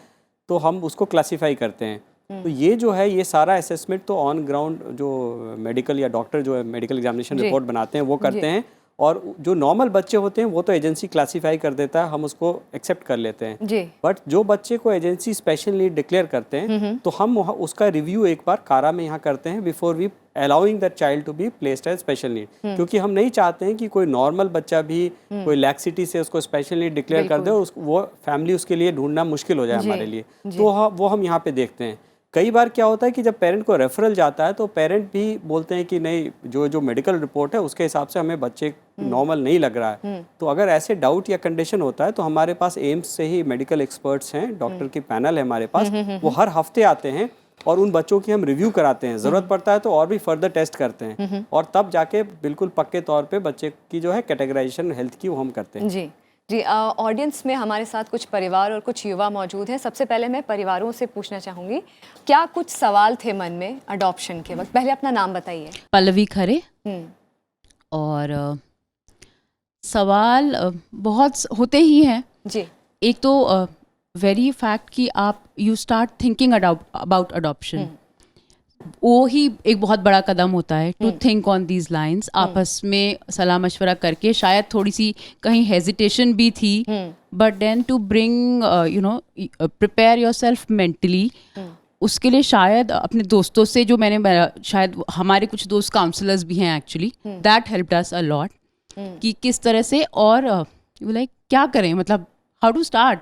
तो हम उसको क्लासिफाई करते हैं। तो ये जो है ये सारा असेसमेंट तो ऑन ग्राउंड जो मेडिकल या डॉक्टर जो है मेडिकल एग्जामिनेशन रिपोर्ट बनाते हैं वो करते हैं, और जो नॉर्मल बच्चे होते हैं वो तो एजेंसी क्लासिफाई कर देता है, हम उसको एक्सेप्ट कर लेते हैं। बट जो बच्चे को एजेंसी स्पेशल नीड डिक्लेयर करते हैं तो हम उसका रिव्यू एक बार कारा में यहाँ करते हैं before we allowing that child to be placed as special need, क्योंकि हम नहीं चाहते हैं कि कोई नॉर्मल बच्चा भी कोई लैक्सिटी से उसको स्पेशल नीड डिक्लेयर कर दे और वो फैमिली उसके लिए ढूंढना मुश्किल हो जाए हमारे लिए। तो वो हम यहाँ पे देखते हैं। कई बार क्या होता है कि जब पेरेंट को रेफरल जाता है तो पेरेंट भी बोलते हैं कि नहीं जो मेडिकल रिपोर्ट है उसके हिसाब से हमें बच्चे नॉर्मल नहीं लग रहा है। तो अगर ऐसे डाउट या कंडीशन होता है तो हमारे पास एम्स से ही मेडिकल एक्सपर्ट्स हैं, डॉक्टर की पैनल है हमारे पास, वो हर हफ्ते आते हैं और उन बच्चों की हम रिव्यू कराते हैं, ज़रूरत पड़ता है तो और भी फर्दर टेस्ट करते हैं, और तब जाके बिल्कुल पक्के तौर पे बच्चे की जो है कैटेगराइजेशन हेल्थ की वो हम करते हैं। जी जी, ऑडियंस में हमारे साथ कुछ परिवार और कुछ युवा मौजूद हैं। सबसे पहले मैं परिवारों से पूछना चाहूँगी, क्या कुछ सवाल थे मन में अडॉप्शन के वक्त? पहले अपना नाम बताइए। पल्लवी खरे। हम्म, और सवाल बहुत होते ही हैं। जी। एक तो वेरी फैक्ट कि आप you start thinking about adoption, वो ही एक बहुत बड़ा कदम होता है to think on these lines. आपस में सलाह मशवरा करके, शायद थोड़ी सी कहीं हेजिटेशन भी थी, but then to bring you know prepare yourself mentally, उसके लिए शायद अपने दोस्तों से, जो शायद हमारे कुछ दोस्त काउंसलर्स भी हैं actually, that helped us a lot कि किस तरह से और लाइक क्या करें, मतलब हाउ टू स्टार्ट।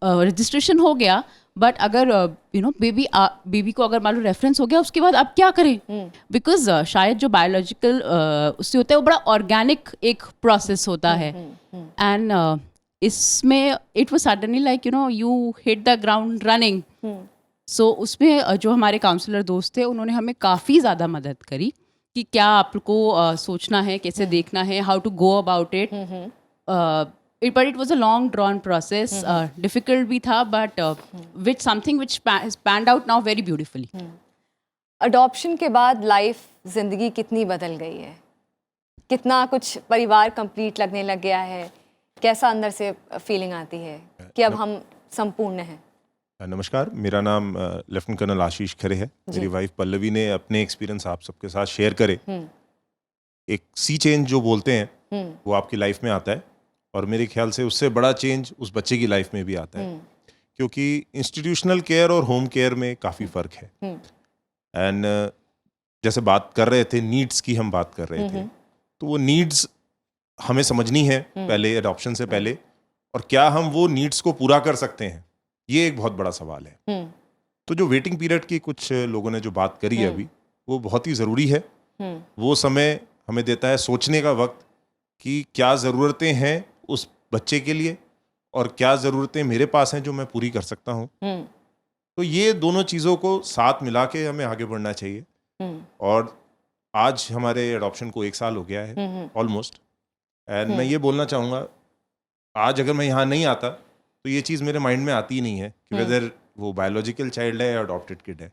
रजिस्ट्रेशन हो गया, बट अगर यू नो बेबी को अगर मान लो रेफरेंस हो गया, उसके बाद अब क्या करें? बिकॉज शायद जो बायोलॉजिकल उससे होता है वो बड़ा ऑर्गेनिक एक प्रोसेस होता है, एंड इसमें it was suddenly like you know you hit the ground running. So उसमें जो हमारे काउंसलर दोस्त थे, उन्होंने हमें काफ़ी ज़्यादा मदद करी कि क्या आपको सोचना है, कैसे देखना है, how to go about it. But it was a long drawn process, difficult भी था, but with something which has panned out now very beautifully. Adoption के बाद लाइफ, जिंदगी कितनी बदल गई है? कितना कुछ परिवार कंप्लीट लगने लग गया है? कैसा अंदर से फीलिंग आती है कि अब हम संपूर्ण हैं? नमस्कार, मेरा नाम लेफ्टिनेंट कर्नल आशीष खरे है। मेरी वाइफ पल्लवी ने अपने एक्सपीरियंस आप सबके साथ शेयर करे। एक सी चेंज जो बोलते हैं वो आपकी लाइफ में आता है, और मेरे ख्याल से उससे बड़ा चेंज उस बच्चे की लाइफ में भी आता है, क्योंकि इंस्टीट्यूशनल केयर और होम केयर में काफ़ी फ़र्क है। एंड जैसे बात कर रहे थे, नीड्स की हम बात कर रहे थे, तो वो नीड्स हमें समझनी है पहले, एडॉप्शन से पहले, और क्या हम वो नीड्स को पूरा कर सकते हैं, ये एक बहुत बड़ा सवाल है। तो जो वेटिंग पीरियड की कुछ लोगों ने जो बात करी है अभी, वो बहुत ही ज़रूरी है। वो समय हमें देता है सोचने का वक्त कि क्या ज़रूरतें हैं उस बच्चे के लिए, और क्या ज़रूरतें मेरे पास हैं जो मैं पूरी कर सकता हूँ। तो ये दोनों चीज़ों को साथ मिला के हमें आगे बढ़ना चाहिए। और आज हमारे एडॉप्शन को 1 साल हो गया है ऑलमोस्ट, एंड मैं ये बोलना चाहूँगा, आज अगर मैं यहाँ नहीं आता तो ये चीज़ मेरे माइंड में आती ही नहीं है कि वेदर वो बायोलॉजिकल चाइल्ड है या अडॉप्टेड किड है।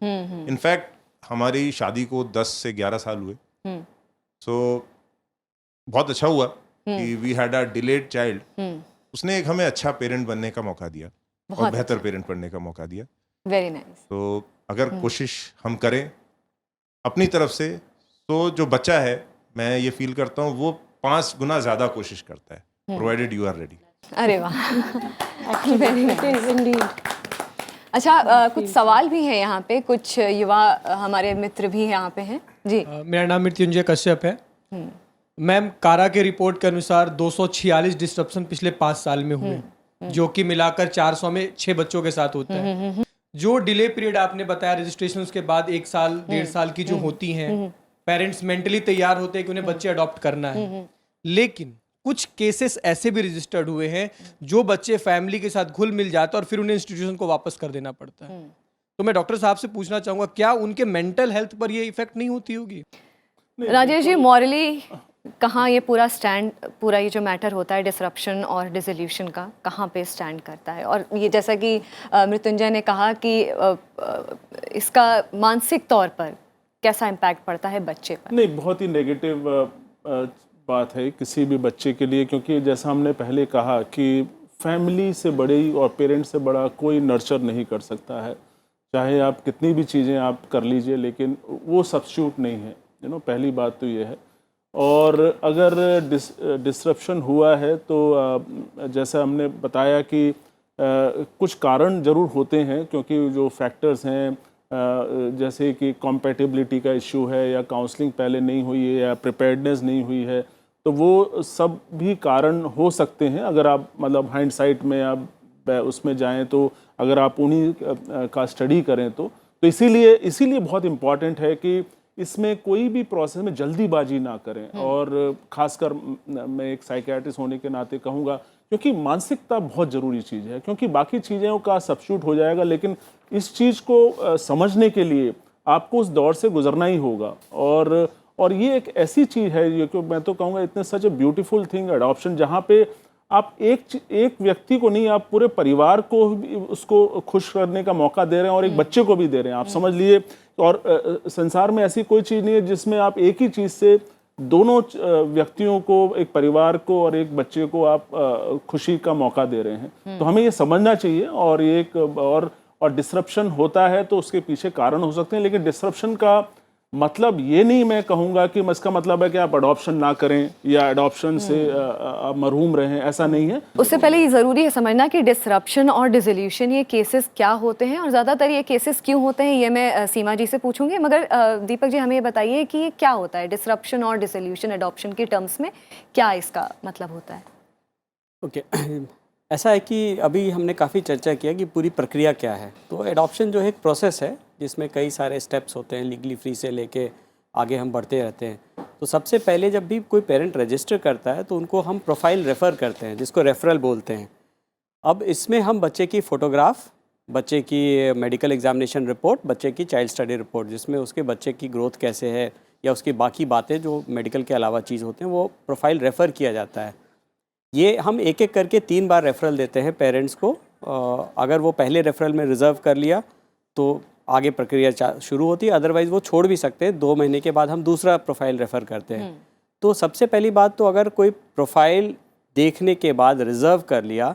इनफैक्ट हमारी शादी को 10 से 11 साल हुए। सो बहुत अच्छा हुआ कि we had a delayed child. उसने एक हमें अच्छा पेरेंट बनने का मौका दिया और बेहतर पेरेंट बनने का मौका दिया। Very nice. तो अगर कोशिश हम करें अपनी तरफ से, तो जो बच्चा है, मैं ये फील करता हूँ वो 5 गुना ज़्यादा कोशिश करता है, प्रोवाइडेड यू आर रेडी। अरे वाह, वेरी नाइस। अच्छा, कुछ सवाल भी हैं यहाँ पे, कुछ युवा हमारे मित्र भी यहाँ पे हैं जी। मेरा नाम मृत्युंजय कश्यप है। मैम, कारा के रिपोर्ट के अनुसार 246 डिस्ट्रप्शन पिछले 5 साल में हुए, जो कि मिलाकर 400 में 6 बच्चों के साथ होता है। जो डिले पीरियड आपने बताया रजिस्ट्रेशन उसके बाद 1 साल 1.5 साल की जो होती हैं, पेरेंट्स मेंटली तैयार होते हैं कि उन्हें बच्चे अडॉप्ट करना है, लेकिन कुछ केसेस ऐसे भी रजिस्टर्ड हुए हैं जो बच्चे फैमिली के साथ घुल मिल जाते हैं और फिर उन्हें इंस्टीट्यूशन को वापस कर देना पड़ता है। तो मैं डॉक्टर साहब से पूछना चाहूँगा, क्या उनके मेंटल हेल्थ पर ये इफेक्ट नहीं होती होगी? राजेश जी, मॉरली कहाँ ये पूरा ये जो मैटर होता है डिसरप्शन और डिसोल्यूशन का, कहाँ पे स्टैंड करता है? और ये जैसा कि मृत्युंजय ने कहा कि इसका मानसिक तौर पर कैसा इम्पैक्ट पड़ता है बच्चे पर? नहीं, बहुत ही नेगेटिव बात है किसी भी बच्चे के लिए, क्योंकि जैसा हमने पहले कहा कि फैमिली से बड़ी और पेरेंट्स से बड़ा कोई नर्चर नहीं कर सकता है। चाहे आप कितनी भी चीज़ें आप कर लीजिए, लेकिन वो सब्स्टिट्यूट नहीं है, पहली बात तो ये है। और अगर डिसरप्शन हुआ है तो जैसा हमने बताया कि कुछ कारण ज़रूर होते हैं, क्योंकि जो फैक्टर्स हैं जैसे कि कॉम्पैटिबिलिटी का इशू है, या काउंसलिंग पहले नहीं हुई है, या प्रिपेयर्डनेस नहीं हुई है, तो वो सब भी कारण हो सकते हैं। अगर आप मतलब हाइंडसाइट में आप उसमें जाएं, तो अगर आप उन्हीं का स्टडी करें तो इसीलिए बहुत इम्पॉर्टेंट है कि इसमें कोई भी प्रोसेस में जल्दीबाजी ना करें। और ख़ासकर मैं एक साइकियाट्रिस्ट होने के नाते कहूँगा, क्योंकि मानसिकता बहुत ज़रूरी चीज़ है, क्योंकि बाकी चीज़ों का सब्स्टिट्यूट हो जाएगा, लेकिन इस चीज़ को समझने के लिए आपको उस दौर से गुजरना ही होगा। और ये एक ऐसी चीज़ है, ये मैं तो कहूँगा इतने सच ए ब्यूटीफुल थिंग एडॉप्शन, जहाँ पे आप एक व्यक्ति को नहीं, आप पूरे परिवार को भी उसको खुश करने का मौका दे रहे हैं और एक बच्चे को भी दे रहे हैं, आप समझ लिए। और संसार में ऐसी कोई चीज़ नहीं है जिसमें आप एक ही चीज़ से दोनों व्यक्तियों को, एक परिवार को और एक बच्चे को आप खुशी का मौका दे रहे हैं। तो हमें ये समझना चाहिए। और ये एक और डिसरप्शन होता है तो उसके पीछे कारण हो सकते हैं, लेकिन डिसरप्शन का मतलब ये नहीं मैं कहूँगा कि इसका मतलब है कि आप अडॉप्शन ना करें या अडॉप्शन से आप मरहूम रहें, ऐसा नहीं है। उससे पहले ये ज़रूरी है समझना कि डिसरप्शन और डिसोल्यूशन ये केसेस क्या होते हैं और ज़्यादातर ये केसेस क्यों होते हैं, ये मैं सीमा जी से पूछूंगी। मगर दीपक जी हमें ये बताइए कि ये क्या होता है डिसरप्शन और डिसोल्यूशन अडॉप्शन के टर्म्स में, क्या इसका मतलब होता है? ओके ऐसा है कि अभी हमने काफ़ी चर्चा किया कि पूरी प्रक्रिया क्या है। तो एडॉप्शन जो है एक प्रोसेस है जिसमें कई सारे स्टेप्स होते हैं, लीगली फ्री से लेके आगे हम बढ़ते रहते हैं। तो सबसे पहले जब भी कोई पेरेंट रजिस्टर करता है तो उनको हम प्रोफाइल रेफ़र करते हैं, जिसको रेफरल बोलते हैं। अब इसमें हम बच्चे की फ़ोटोग्राफ, बच्चे की मेडिकल एग्जामिनेशन रिपोर्ट, बच्चे की चाइल्ड स्टडी रिपोर्ट, जिसमें उसके बच्चे की ग्रोथ कैसे है या उसकी बाकी बातें जो मेडिकल के अलावा चीज़ होते हैं, वो प्रोफाइल रेफ़र किया जाता है। ये हम एक एक करके 3 बार रेफरल देते हैं पेरेंट्स को। अगर वो पहले रेफरल में रिज़र्व कर लिया तो आगे प्रक्रिया शुरू होती है, अदरवाइज़ वो छोड़ भी सकते हैं। 2 महीने के बाद हम दूसरा प्रोफाइल रेफ़र करते हैं। तो सबसे पहली बात तो अगर कोई प्रोफाइल देखने के बाद रिज़र्व कर लिया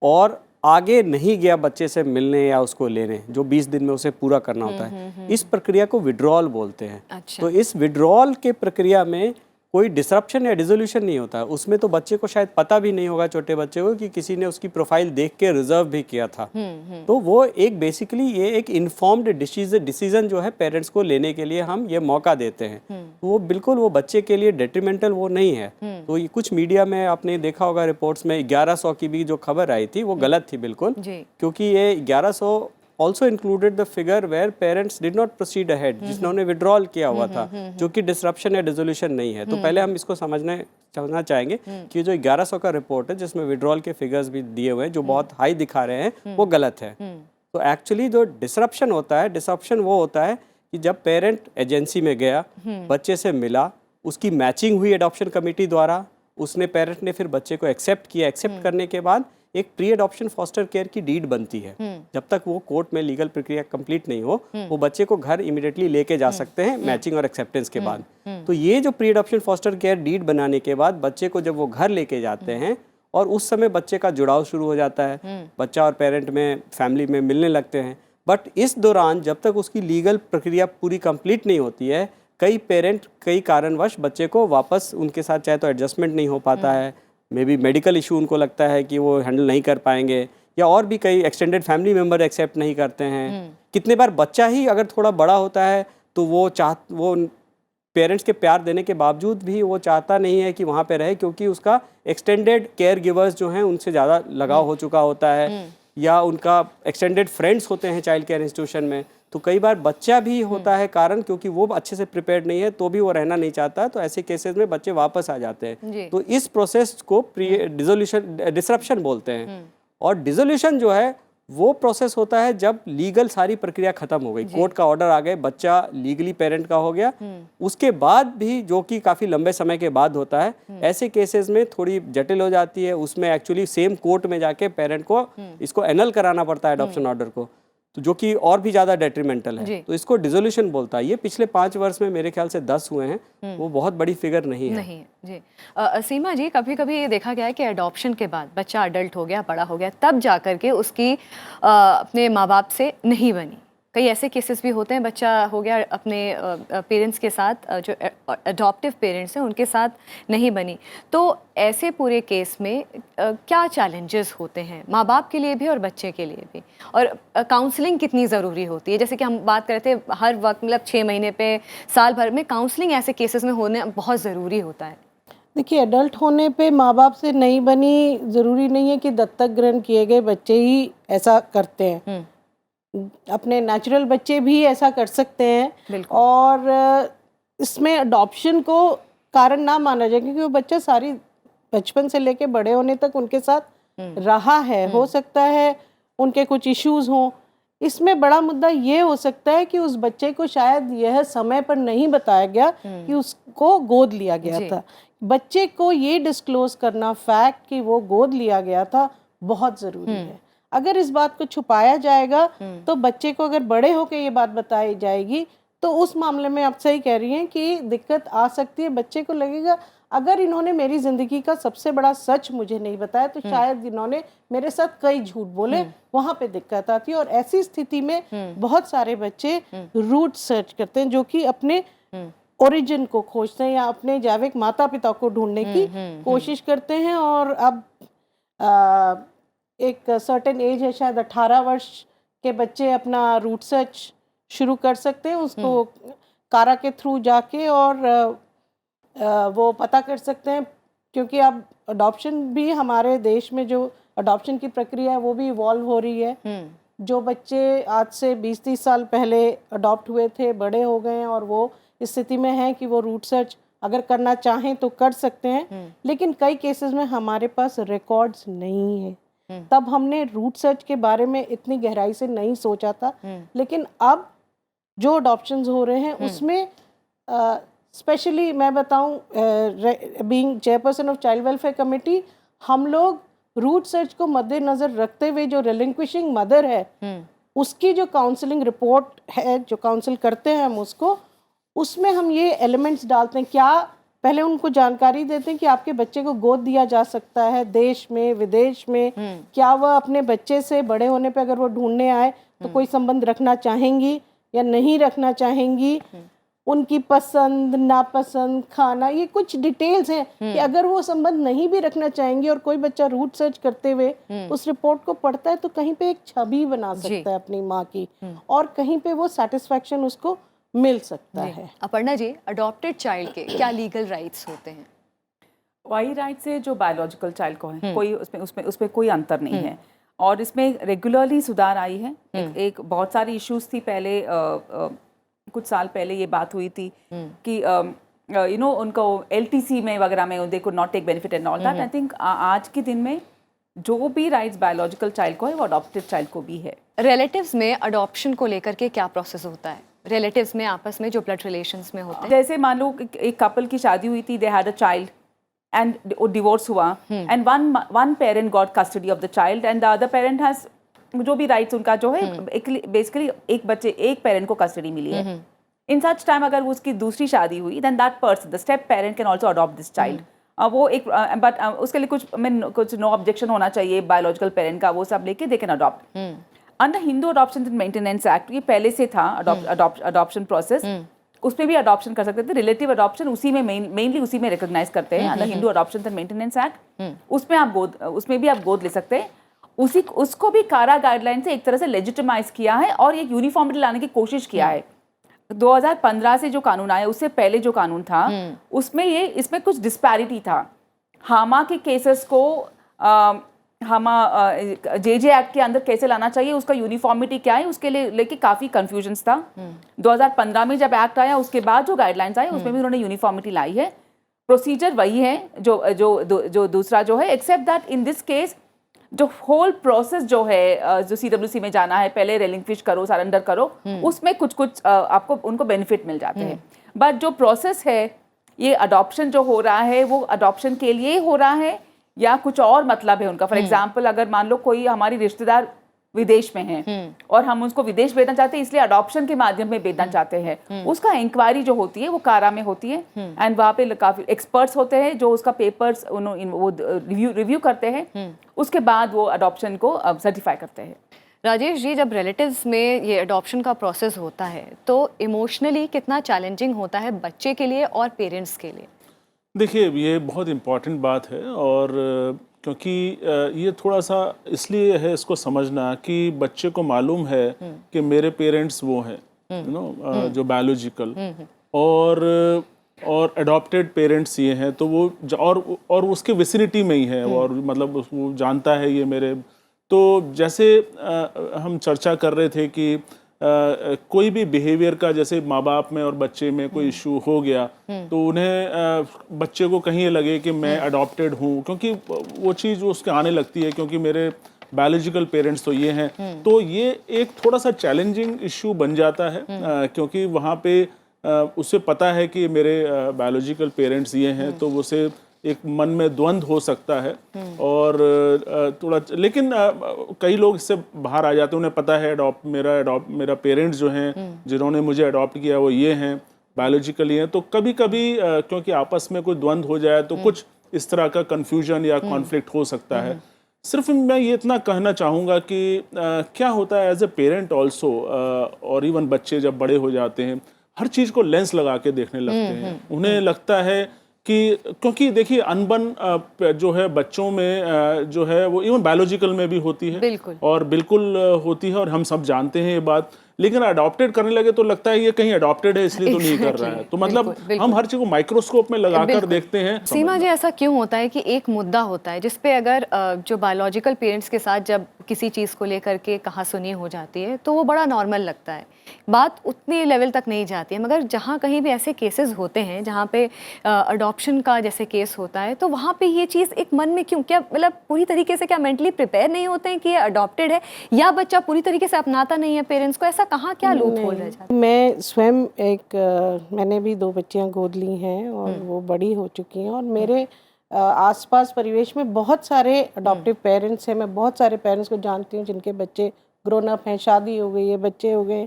और आगे नहीं गया बच्चे से मिलने या उसको लेने, जो 20 दिन में उसे पूरा करना होता है, इस प्रक्रिया को विड्रॉल बोलते हैं। अच्छा। तो इस विड्रॉल के प्रक्रिया में कोई डिसरप्शन या डिसोल्यूशन नहीं होता। उसमें तो बच्चे को शायद पता भी नहीं होगा, छोटे बच्चे को, कि किसी ने उसकी प्रोफाइल देख के रिजर्व भी किया था। तो वो एक बेसिकली ये एक इन्फॉर्म्ड डिसीजन जो है पेरेंट्स को लेने के लिए हम ये मौका देते हैं। तो वो बिल्कुल वो बच्चे के लिए डेट्रीमेंटल वो नहीं है। तो ये कुछ मीडिया में आपने देखा होगा रिपोर्ट्स में 1100 की भी जो खबर आई थी वो गलत थी बिल्कुल, क्योंकि ये 1100 also included the figure where parents did not proceed ahead, जिन्होंने विड्रॉल किया हुआ था, जो कि डिसरप्शन या डिसोल्यूशन नहीं है। तो पहले हम इसको समझना चाहेंगे कि जो 1100 का रिपोर्ट है जिसमें विड्रॉल के फिगर्स भी दिए हुए हैं जो बहुत हाई दिखा रहे हैं, वो गलत है। तो एक्चुअली जो डिसरप्शन होता है, डिसरप्शन वो होता है कि जब पेरेंट एजेंसी में गया, बच्चे से मिला, उसकी मैचिंग हुई एडॉप्शन कमेटी द्वारा, उसने पेरेंट ने फिर बच्चे को एक्सेप्ट किया, एक्सेप्ट करने के बाद एक प्री एडॉप्शन फॉस्टर केयर की डीड बनती है। जब तक वो कोर्ट में लीगल प्रक्रिया कंप्लीट नहीं हो, वो बच्चे को घर इमीडिएटली लेके जा सकते हैं मैचिंग और एक्सेप्टेंस के बाद। तो ये जो pre adoption foster care deed बनाने के बाद बच्चे को जब वो घर लेके जाते हैं और उस समय बच्चे का जुड़ाव शुरू हो जाता है, बच्चा और पेरेंट में, फैमिली में मिलने लगते हैं। बट इस दौरान जब तक उसकी लीगल प्रक्रिया पूरी कंप्लीट नहीं होती है, कई पेरेंट कई कारणवश बच्चे को वापस उनके साथ चाहे तो एडजस्टमेंट नहीं हो पाता है, मे बी मेडिकल इशू उनको लगता है कि वो हैंडल नहीं कर पाएंगे, या और भी कई एक्सटेंडेड फैमिली मेम्बर एक्सेप्ट नहीं करते हैं। कितने बार बच्चा ही अगर थोड़ा बड़ा होता है तो वो पेरेंट्स के प्यार देने के बावजूद भी वो चाहता नहीं है कि वहाँ पे रहे, क्योंकि उसका एक्सटेंडेड केयर गिवर्स जो हैं उनसे ज़्यादा लगाव हो चुका होता है, या उनका एक्सटेंडेड फ्रेंड्स होते हैं चाइल्ड केयर इंस्टीट्यूशन में। तो कई बार बच्चा भी होता है कारण, क्योंकि वो अच्छे से प्रिपेयर्ड नहीं है तो भी वो रहना नहीं चाहता, तो ऐसे केसेस में बच्चे वापस आ जाते हैं। तो इस प्रोसेस को डिसरप्शन बोलते हैं। और डिसोल्यूशन जो है वो प्रोसेस होता है जब लीगल सारी प्रक्रिया खत्म हो गई, कोर्ट का ऑर्डर आ गए, बच्चा लीगली पेरेंट का हो गया, उसके बाद भी, जो कि काफ़ी लंबे समय के बाद होता है, ऐसे केसेस में थोड़ी जटिल हो जाती है। उसमें एक्चुअली सेम कोर्ट में जाके पेरेंट को इसको एनल कराना पड़ता है एडॉप्शन ऑर्डर को, तो जो कि और भी ज़्यादा डेट्रीमेंटल है। तो इसको डिसोल्यूशन बोलता है। ये पिछले 5 वर्ष में मेरे ख्याल से 10 हुए हैं, वो बहुत बड़ी फिगर नहीं है। जी सीमा जी, कभी कभी ये देखा गया है कि अडॉप्शन के बाद बच्चा अडल्ट हो गया, बड़ा हो गया, तब जा कर के उसकी अपने माँ बाप से नहीं बनी। कई ऐसे केसेस भी होते हैं, बच्चा हो गया अपने पेरेंट्स के साथ, जो अडॉप्टिव पेरेंट्स हैं उनके साथ नहीं बनी। तो ऐसे पूरे केस में क्या चैलेंजेस होते हैं माँ बाप के लिए भी और बच्चे के लिए भी, और काउंसलिंग कितनी ज़रूरी होती है? जैसे कि हम बात कर रहे थे, हर वक्त मतलब 6 महीने पे, साल भर में काउंसलिंग ऐसे केसेस में होने बहुत ज़रूरी होता है। देखिए, एडल्ट होने पे माँ बाप से नहीं बनी, ज़रूरी नहीं है कि दत्तक ग्रहण किए गए बच्चे ही ऐसा करते हैं। अपने नेचुरल बच्चे भी ऐसा कर सकते हैं, और इसमें अडॉप्शन को कारण ना माना जाए, क्योंकि वो बच्चा सारी बचपन से लेके बड़े होने तक उनके साथ रहा है। हो सकता है उनके कुछ इश्यूज हों। इसमें बड़ा मुद्दा ये हो सकता है कि उस बच्चे को शायद यह समय पर नहीं बताया गया कि उसको गोद लिया गया था, बच्चे को ये डिस्क्लोज करना फैक्ट कि वो गोद लिया गया था बहुत ज़रूरी है। अगर इस बात को छुपाया जाएगा तो बच्चे को अगर बड़े होकर ये बात बताई जाएगी तो उस मामले में आप सही कह रही हैं कि दिक्कत आ सकती है। बच्चे को लगेगा अगर इन्होंने मेरी ज़िंदगी का सबसे बड़ा सच मुझे नहीं बताया तो शायद इन्होंने मेरे साथ कई झूठ बोले, वहाँ पे दिक्कत आती है। और ऐसी स्थिति में बहुत सारे बच्चे रूट सर्च करते हैं, जो कि अपने ओरिजिन को खोजते हैं या अपने जैविक माता पिता को ढूंढने की कोशिश करते हैं। और अब एक सर्टेन एज है, शायद 18 वर्ष के बच्चे अपना रूट सर्च शुरू कर सकते हैं, उसको कारा के थ्रू जाके, और वो पता कर सकते हैं। क्योंकि अब अडॉप्शन भी हमारे देश में जो अडॉप्शन की प्रक्रिया है वो भी इवॉल्व हो रही है। जो बच्चे आज से 20-30 साल पहले अडॉप्ट हुए थे, बड़े हो गए हैं और वो इस स्थिति में हैं कि वो रूट सर्च अगर करना चाहें तो कर सकते हैं। लेकिन कई केसेस में हमारे पास रिकॉर्ड्स नहीं है। तब हमने रूट सर्च के बारे में इतनी गहराई से नहीं सोचा था, लेकिन अब जो अडॉप्शंस हो रहे हैं उसमें स्पेशली मैं बताऊं, being chairperson of child welfare committee, हम लोग रूट सर्च को मद्देनज़र रखते हुए जो रिलिंक्विशिंग मदर है उसकी जो काउंसलिंग रिपोर्ट है, जो काउंसिल करते हैं हम उसको, उसमें हम ये एलिमेंट्स डालते हैं। क्या पहले उनको जानकारी देते हैं कि आपके बच्चे को गोद दिया जा सकता है देश में, विदेश में। क्या वह अपने बच्चे से बड़े होने पे अगर वो ढूंढने आए तो कोई संबंध रखना चाहेंगी या नहीं रखना चाहेंगी, उनकी पसंद नापसंद, खाना, ये कुछ डिटेल्स हैं कि अगर वो संबंध नहीं भी रखना चाहेंगे और कोई बच्चा रूट सर्च करते हुए उस रिपोर्ट को पढ़ता है तो कहीं पे एक छवि बना सकता है अपनी माँ की, और कहीं पे वो सेटिस्फैक्शन उसको मिल सकता है। अपर्णा जी, अडॉप्टेड चाइल्ड के क्या लीगल राइट्स होते हैं? वही राइट्स है जो बायोलॉजिकल चाइल्ड को है, कोई उसमें कोई अंतर नहीं है। और इसमें रेगुलरली सुधार आई है। एक बहुत सारी इश्यूज थी पहले, कुछ साल पहले ये बात हुई थी कि यू नो उनको LTC में वगैरह में they could not take benefit and all that. I think आज के दिन में जो भी राइट्स बायोलॉजिकल चाइल्ड को है वो अडॉप्टेड चाइल्ड को भी है। रिलेटिव्स में अडॉप्शन को लेकर के क्या प्रोसेस होता है? रिलेटिव्स में आपस में जो ब्लड रिलेशंस में होते हैं, जैसे मान लो एक कपल की शादी हुई थी, they had a child and divorce हुआ and one parent got custody of the child and the other parent has जो भी राइट्स उनका जो है बेसिकली एक पेरेंट को कस्टडी मिली है। इन सच टाइम अगर उसकी दूसरी शादी हुई then that person the step parent can also adopt this child. वो एक बट उसके लिए कुछ नो ऑब्जेक्शन होना चाहिए बायोलॉजिकल पेरेंट का, वो सब लेके they can adopt. Under Hindu adoption and maintenance act ये पहले से था अडॉप्शन प्रोसेस, उसमें भी अडॉप्शन कर सकते थे। रिलेटिव अडॉप्शन उसी में मेनली उसी में रिकॉग्नाइज करते हैं under Hindu adoption and maintenance act. उसमें भी आप गोद ले सकते हैं। उसको भी कारा गाइडलाइन से एक तरह से लेजिटिमाइज किया है और एक यूनिफॉर्मिटी लाने की कोशिश किया है। 2015 से जो कानून आया, उससे पहले जो कानून था उसमें इसमें कुछ डिस्पैरिटी था। हामा के केसेस को JJ एक्ट के अंदर कैसे लाना चाहिए, उसका यूनिफॉर्मिटी क्या है, उसके लिए लेके काफ़ी कन्फ्यूजन्स था। 2015 में जब एक्ट आया उसके बाद जो गाइडलाइंस आए उसमें भी उन्होंने यूनिफॉर्मिटी लाई है। प्रोसीजर वही है जो दूसरा जो है, except that in this case जो होल प्रोसेस जो है जो CWC में जाना है, पहले रेलिंक्विश करो, सरेंडर करो, उसमें कुछ आपको उनको बेनिफिट मिल जाते हैं। बट जो प्रोसेस है, ये अडॉप्शन जो हो रहा है वो अडॉप्शन के लिए हो रहा है या कुछ और मतलब है उनका। फॉर एग्जाम्पल अगर मान लो कोई हमारी रिश्तेदार विदेश में है और हम उसको विदेश भेजना चाहते हैं, इसलिए अडॉप्शन के माध्यम में भेजना चाहते हैं, उसका इंक्वायरी जो होती है वो कारा में होती है एंड वहाँ पे काफी एक्सपर्ट्स होते हैं जो उसका पेपर्स वो रिव्यू करते हैं, उसके बाद वो अडॉप्शन को सर्टिफाई करते हैं। राजेश जी, जब रिलेटिव्स में ये अडॉप्शन का प्रोसेस होता है तो इमोशनली कितना चैलेंजिंग होता है बच्चे के लिए और पेरेंट्स के लिए? देखिए, ये बहुत इम्पॉर्टेंट बात है और क्योंकि ये थोड़ा सा इसलिए है इसको समझना कि बच्चे को मालूम है कि मेरे पेरेंट्स वो हैं, यू नो, जो बायोलॉजिकल और अडॉप्टेड पेरेंट्स ये हैं, तो वो और उसके विसिनिटी में ही है और मतलब वो जानता है ये मेरे। तो जैसे हम चर्चा कर रहे थे कि कोई भी बिहेवियर का जैसे माँ बाप में और बच्चे में कोई इशू हो गया तो उन्हें बच्चे को कहीं लगे कि मैं अडॉप्टेड हूँ, क्योंकि वो चीज़ उसके आने लगती है क्योंकि मेरे बायोलॉजिकल पेरेंट्स तो ये हैं। तो ये एक थोड़ा सा चैलेंजिंग इशू बन जाता है क्योंकि वहाँ पे उसे पता है कि मेरे बायोलॉजिकल पेरेंट्स ये हैं, तो उसे एक मन में द्वंद्व हो सकता है और थोड़ा, लेकिन कई लोग इससे बाहर आ जाते हैं, उन्हें पता है मेरा पेरेंट्स जो हैं जिन्होंने मुझे अडॉप्ट किया वो ये हैं, बायोलॉजिकली हैं, तो कभी कभी क्योंकि आपस में कोई द्वंद्व हो जाए तो कुछ इस तरह का कन्फ्यूजन या कॉन्फ्लिक्ट हो सकता है। सिर्फ मैं ये इतना कहना चाहूँगा कि क्या होता है एज ए पेरेंट ऑल्सो, और इवन बच्चे जब बड़े हो जाते हैं हर चीज़ को लेंस लगा के देखने लगते हैं। उन्हें लगता है कि क्योंकि देखिए अनबन जो है बच्चों में जो है वो इवन बायोलॉजिकल में भी होती है, बिल्कुल। और बिल्कुल होती है, और हम सब जानते हैं ये बात, लेकिन अडॉप्टेड करने लगे तो लगता है ये कहीं अडॉप्टेड है इसलिए तो नहीं कर रहा है। तो मतलब बिल्कुल। हम हर चीज़ को माइक्रोस्कोप में लगाकर बिल्कुल। देखते हैं। सीमा जी, ऐसा क्यों होता है कि एक मुद्दा होता है जिसपे अगर जो बायोलॉजिकल पेरेंट्स के साथ जब किसी चीज़ को लेकर के कहासुनी हो जाती है तो वो बड़ा नॉर्मल लगता है, बात उतनी लेवल तक नहीं जाती है, मगर जहाँ कहीं भी ऐसे केसेस होते हैं जहाँ पे अडॉप्शन का जैसे केस होता है तो वहाँ पे ये चीज़ एक मन में क्यों, क्या मतलब पूरी तरीके से क्या मेंटली प्रिपेयर नहीं होते हैं कि ये अडॉप्टेड है, या बच्चा पूरी तरीके से अपनाता नहीं है पेरेंट्स को, ऐसा कहाँ क्या लूप होल रह जाता है? मैं स्वयं मैंने भी 2 बच्चियां गोद ली हैं और वो बड़ी हो चुकी हैं, और मेरे आसपास परिवेश में बहुत सारे अडॉप्टिव पेरेंट्स हैं। मैं बहुत सारे पेरेंट्स को जानती हूँ जिनके बच्चे ग्रोन अप हैं, शादी हो गई है, बच्चे हो गए।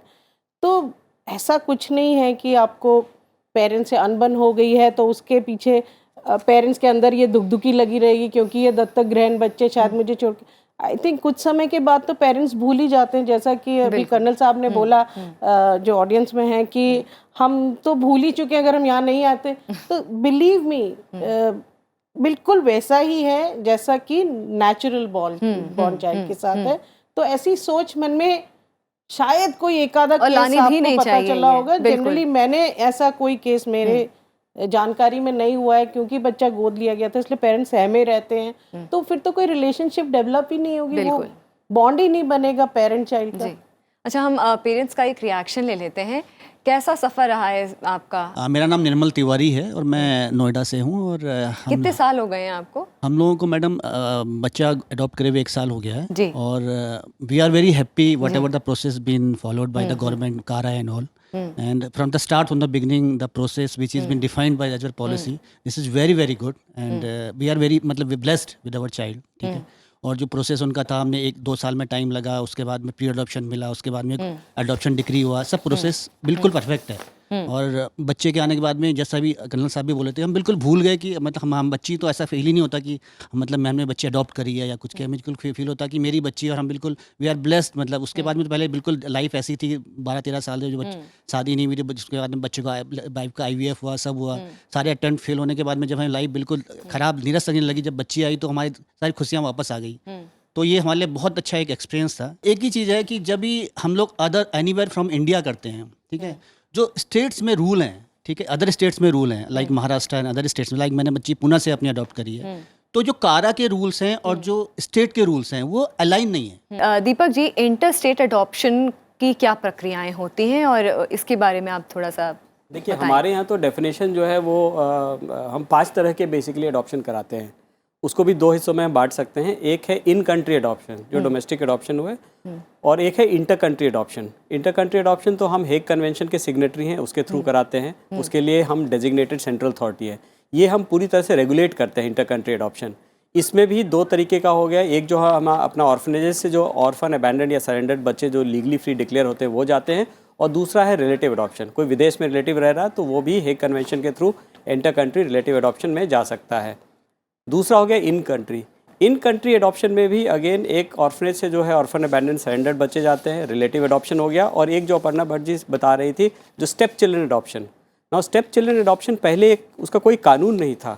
तो ऐसा कुछ नहीं है कि आपको पेरेंट्स से अनबन हो गई है तो उसके पीछे पेरेंट्स के अंदर ये दुखी लगी रहेगी क्योंकि ये दत्तक ग्रहण बच्चे शायद मुझे छोड़ के। आई थिंक कुछ समय के बाद तो पेरेंट्स भूल ही जाते हैं, जैसा कि अभी कर्नल साहब ने बोला जो ऑडियंस में है कि हम तो भूल ही चुके हैं अगर हम यहाँ नहीं आते। तो बिलीव मी बिल्कुल वैसा ही है जैसा कि नेचुरल बॉर्न चाइल्ड के साथ है। तो ऐसी सोच मन में शायद कोई एक आधा केस आपको पता चला होगा। जनरली मैंने ऐसा कोई केस मेरे जानकारी में नहीं हुआ है, क्योंकि बच्चा गोद लिया गया था इसलिए पेरेंट्स सहमे रहते हैं, तो फिर तो कोई रिलेशनशिप डेवलप ही नहीं होगी, वो बॉन्ड ही नहीं बनेगा पेरेंट चाइल्ड का। अच्छा, हम पेरेंट्स का एक रिएक्शन ले लेते हैं। कैसा सफ़र रहा है आपका? मेरा नाम निर्मल तिवारी है और मैं नोएडा से हूँ। और कितने साल हो गए हैं आपको? हम लोगों को मैडम बच्चा अडॉप्ट करे हुए 1 साल हो गया है जी। और we are very happy whatever the process been followed by the government, CARA and all, and from the start, from the beginning, the process which has been defined by as our policy, this is very very good, and we are very मतलब blessed with our child, ठीक है। और जो प्रोसेस उनका था, हमने 1-2 साल में टाइम लगा, उसके बाद में प्री अडॉप्शन मिला, उसके बाद में अडॉप्शन डिक्री हुआ, सब प्रोसेस बिल्कुल परफेक्ट है। और बच्चे के आने के बाद में जैसा भी कर्नल साहब भी बोले थे, हम बिल्कुल भूल गए कि मतलब हम बच्ची, तो ऐसा फील ही नहीं होता कि मतलब मैंने बच्ची अडॉप्ट करी है या कुछ किया, बिल्कुल फील होता कि मेरी बच्ची, और हम बिल्कुल वी आर ब्लेस्ड। मतलब उसके बाद में तो पहले बिल्कुल लाइफ ऐसी थी, 12-13 साल जो शादी नहीं हुई थी, उसके बाद में बच्चे को वाइफ का IVF हुआ, सब हुआ, सारे अटेम्प्ट फेल होने के बाद में जब हमें लाइफ बिल्कुल ख़राब निरस लगने लगी, जब बच्ची आई तो हमारी सारी खुशियाँ वापस आ गई। तो ये हमारे लिए बहुत अच्छा एक एक्सपीरियंस था। एक ही चीज़ है कि जब भी हम लोग अदर एनीवेयर फ्रॉम इंडिया करते हैं, ठीक है, जो स्टेट्स में रूल हैं, ठीक है, अदर स्टेट्स में रूल हैं, like Maharashtra and other states में, लाइक मैंने बच्ची पुणे से अपनी अडॉप्ट करी है, तो जो कारा के रूल्स हैं और जो स्टेट के रूल्स हैं वो अलाइन नहीं है। Deepak ji, inter state adoption की क्या प्रक्रियाएं होती हैं और इसके बारे में आप थोड़ा सा देखिए। हमारे यहाँ तो डेफिनेशन जो है वो हम 5 तरह के बेसिकली अडॉप्शन कराते हैं। उसको भी 2 हिस्सों में हम बांट सकते हैं। एक है इन कंट्री अडॉप्शन, जो डोमेस्टिक अडॉप्शन हुए, और एक है inter country adoption. Inter country adoption तो हम हेग कन्वेंशन के सिग्नेटरी हैं, उसके थ्रू कराते हैं। उसके लिए हम डेजिग्नेटेड सेंट्रल अथॉरिटी है, ये हम पूरी तरह से रेगुलेट करते हैं इंटर कंट्री अडॉप्शन। इसमें भी 2 तरीके का हो गया। एक जो हम अपना ऑर्फनेजेस से जो ऑर्फन, अबैंडन्ड या सरेंडर्ड बच्चे जो लीगली फ्री डिक्लेयर होते हैं वो जाते हैं, और दूसरा है रिलेटिव अडॉप्शन। कोई विदेश में रिलेटिव रह रहा तो वो भी हेग कन्वेंशन के through enter country relative adoption में जा सकता है। दूसरा हो गया in country. In country adoption में भी अगेन एक ऑर्फनेज से जो है ऑर्फन, अबैंडन्ड, सरेंडर्ड बच्चे जाते हैं, रिलेटिव अडॉप्शन हो गया। और एक जो अपर्णा भट्ट जी बता रही थी, जो step children adoption. Now step children adoption पहले उसका कोई कानून नहीं था,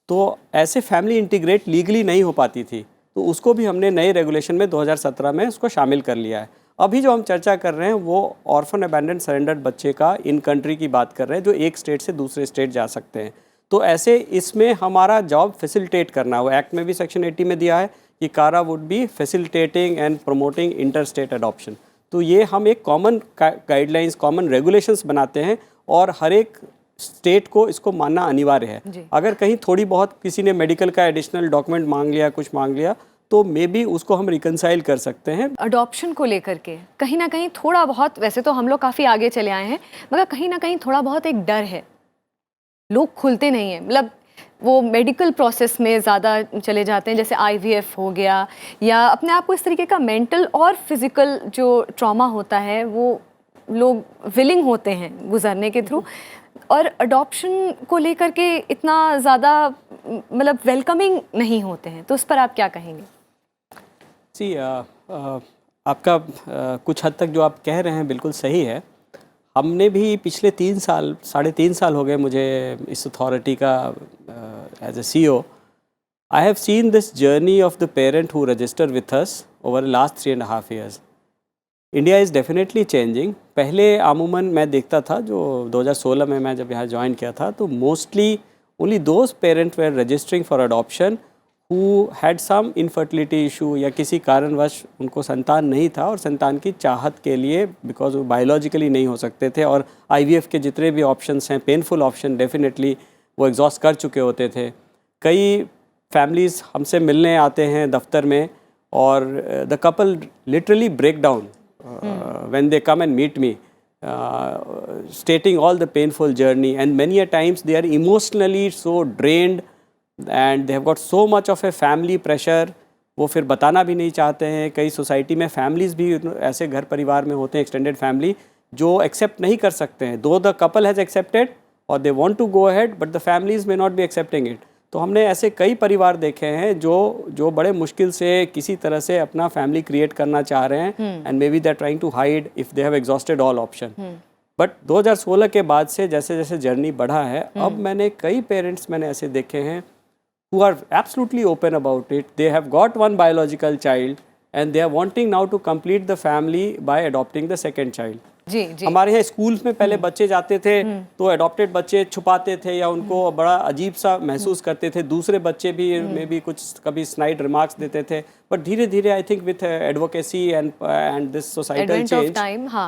तो ऐसे फैमिली इंटीग्रेट लीगली नहीं हो पाती थी, तो उसको भी हमने नए रेगुलेशन में 2017 में उसको शामिल कर लिया है। अभी जो हम चर्चा कर रहे हैं वो ऑर्फन, अबैंडन्ड, सरेंडर्ड बच्चे का इन कंट्री की बात कर रहे हैं, जो एक स्टेट से दूसरे स्टेट जा सकते हैं। तो ऐसे इसमें हमारा जॉब फैसिलिटेट करना, वो एक्ट में भी सेक्शन 80 में दिया है कि कारा would be facilitating and promoting inter state adoption. तो ये हम एक कॉमन गाइडलाइंस, कॉमन रेगुलेशंस बनाते हैं, और हर एक स्टेट को इसको मानना अनिवार्य है। अगर कहीं थोड़ी बहुत किसी ने मेडिकल का एडिशनल डॉक्यूमेंट मांग लिया, कुछ मांग लिया, तो मे बी उसको हम रिकनसाइल कर सकते हैं। अडॉप्शन को लेकर के कहीं ना कहीं थोड़ा बहुत, वैसे तो हम लोग काफ़ी आगे चले आए हैं, मगर कहीं ना कहीं थोड़ा बहुत एक डर है, लोग खुलते नहीं हैं, मतलब वो मेडिकल प्रोसेस में ज़्यादा चले जाते हैं, जैसे IVF हो गया, या अपने आप को इस तरीके का मेंटल और फिज़िकल जो ट्रॉमा होता है वो लोग विलिंग होते हैं गुजरने के थ्रू, और अडॉप्शन को लेकर के इतना ज़्यादा मतलब वेलकमिंग नहीं होते हैं, तो उस पर आप क्या कहेंगे? जी आपका कुछ हद तक जो आप कह रहे हैं बिल्कुल सही है। हमने भी पिछले 3 साल, 3.5 साल हो गए मुझे इस अथॉरिटी का as a CEO। I have seen this journey of the parent who register with us over last 3.5 years। India is definitely changing. पहले आमूमन मैं देखता था, जो 2016 में मैं जब यहाँ ज्वाइन किया था, तो mostly only those parent were registering for adoption who had some infertility issue, या किसी कारणवश उनको संतान नहीं था और संतान की चाहत के लिए, बिकॉज वो बायोलॉजिकली नहीं हो सकते थे, और IVF के जितने भी ऑप्शंस हैं, पेनफुल ऑप्शन, डेफिनेटली वो एग्जॉस्ट कर चुके होते थे। कई फैमिलीज़ हमसे मिलने आते हैं दफ्तर में, और the couple literally break down when they come and meet me, stating all the painful journey, and many a times they are emotionally so drained and they have got so much of a family pressure, वो फिर बताना भी नहीं चाहते हैं। कई सोसाइटी में फैमिलीज़ भी ऐसे घर परिवार में होते हैं, एक्सटेंडेड फैमिली, जो एक्सेप्ट नहीं कर सकते हैं, दो द कपल हैज़ एक्सेप्टेड और they want to go ahead, but the families may not be accepting it. तो हमने ऐसे कई परिवार देखे हैं जो बड़े मुश्किल से किसी तरह से अपना फैमिली क्रिएट करना चाह रहे हैं, and may be they are trying to hide if they have exhausted all option. But 2016 के बाद से जैसे जैसे जर्नी बढ़ा है, अब मैंने कई पेरेंट्स ऐसे देखे हैं who are absolutely open about it. They have got one biological child and they are wanting now to complete the family by adopting the second child. जी जी। हमारे यहाँ स्कूल्स में पहले बच्चे जाते थे तो अडॉप्टेड बच्चे छुपाते थे या उनको बड़ा अजीब सा महसूस करते थे, दूसरे बच्चे भी में भी कुछ कभी स्नाइड रिमार्क्स देते थे, बट धीरे धीरे I think with advocacy and this societal change,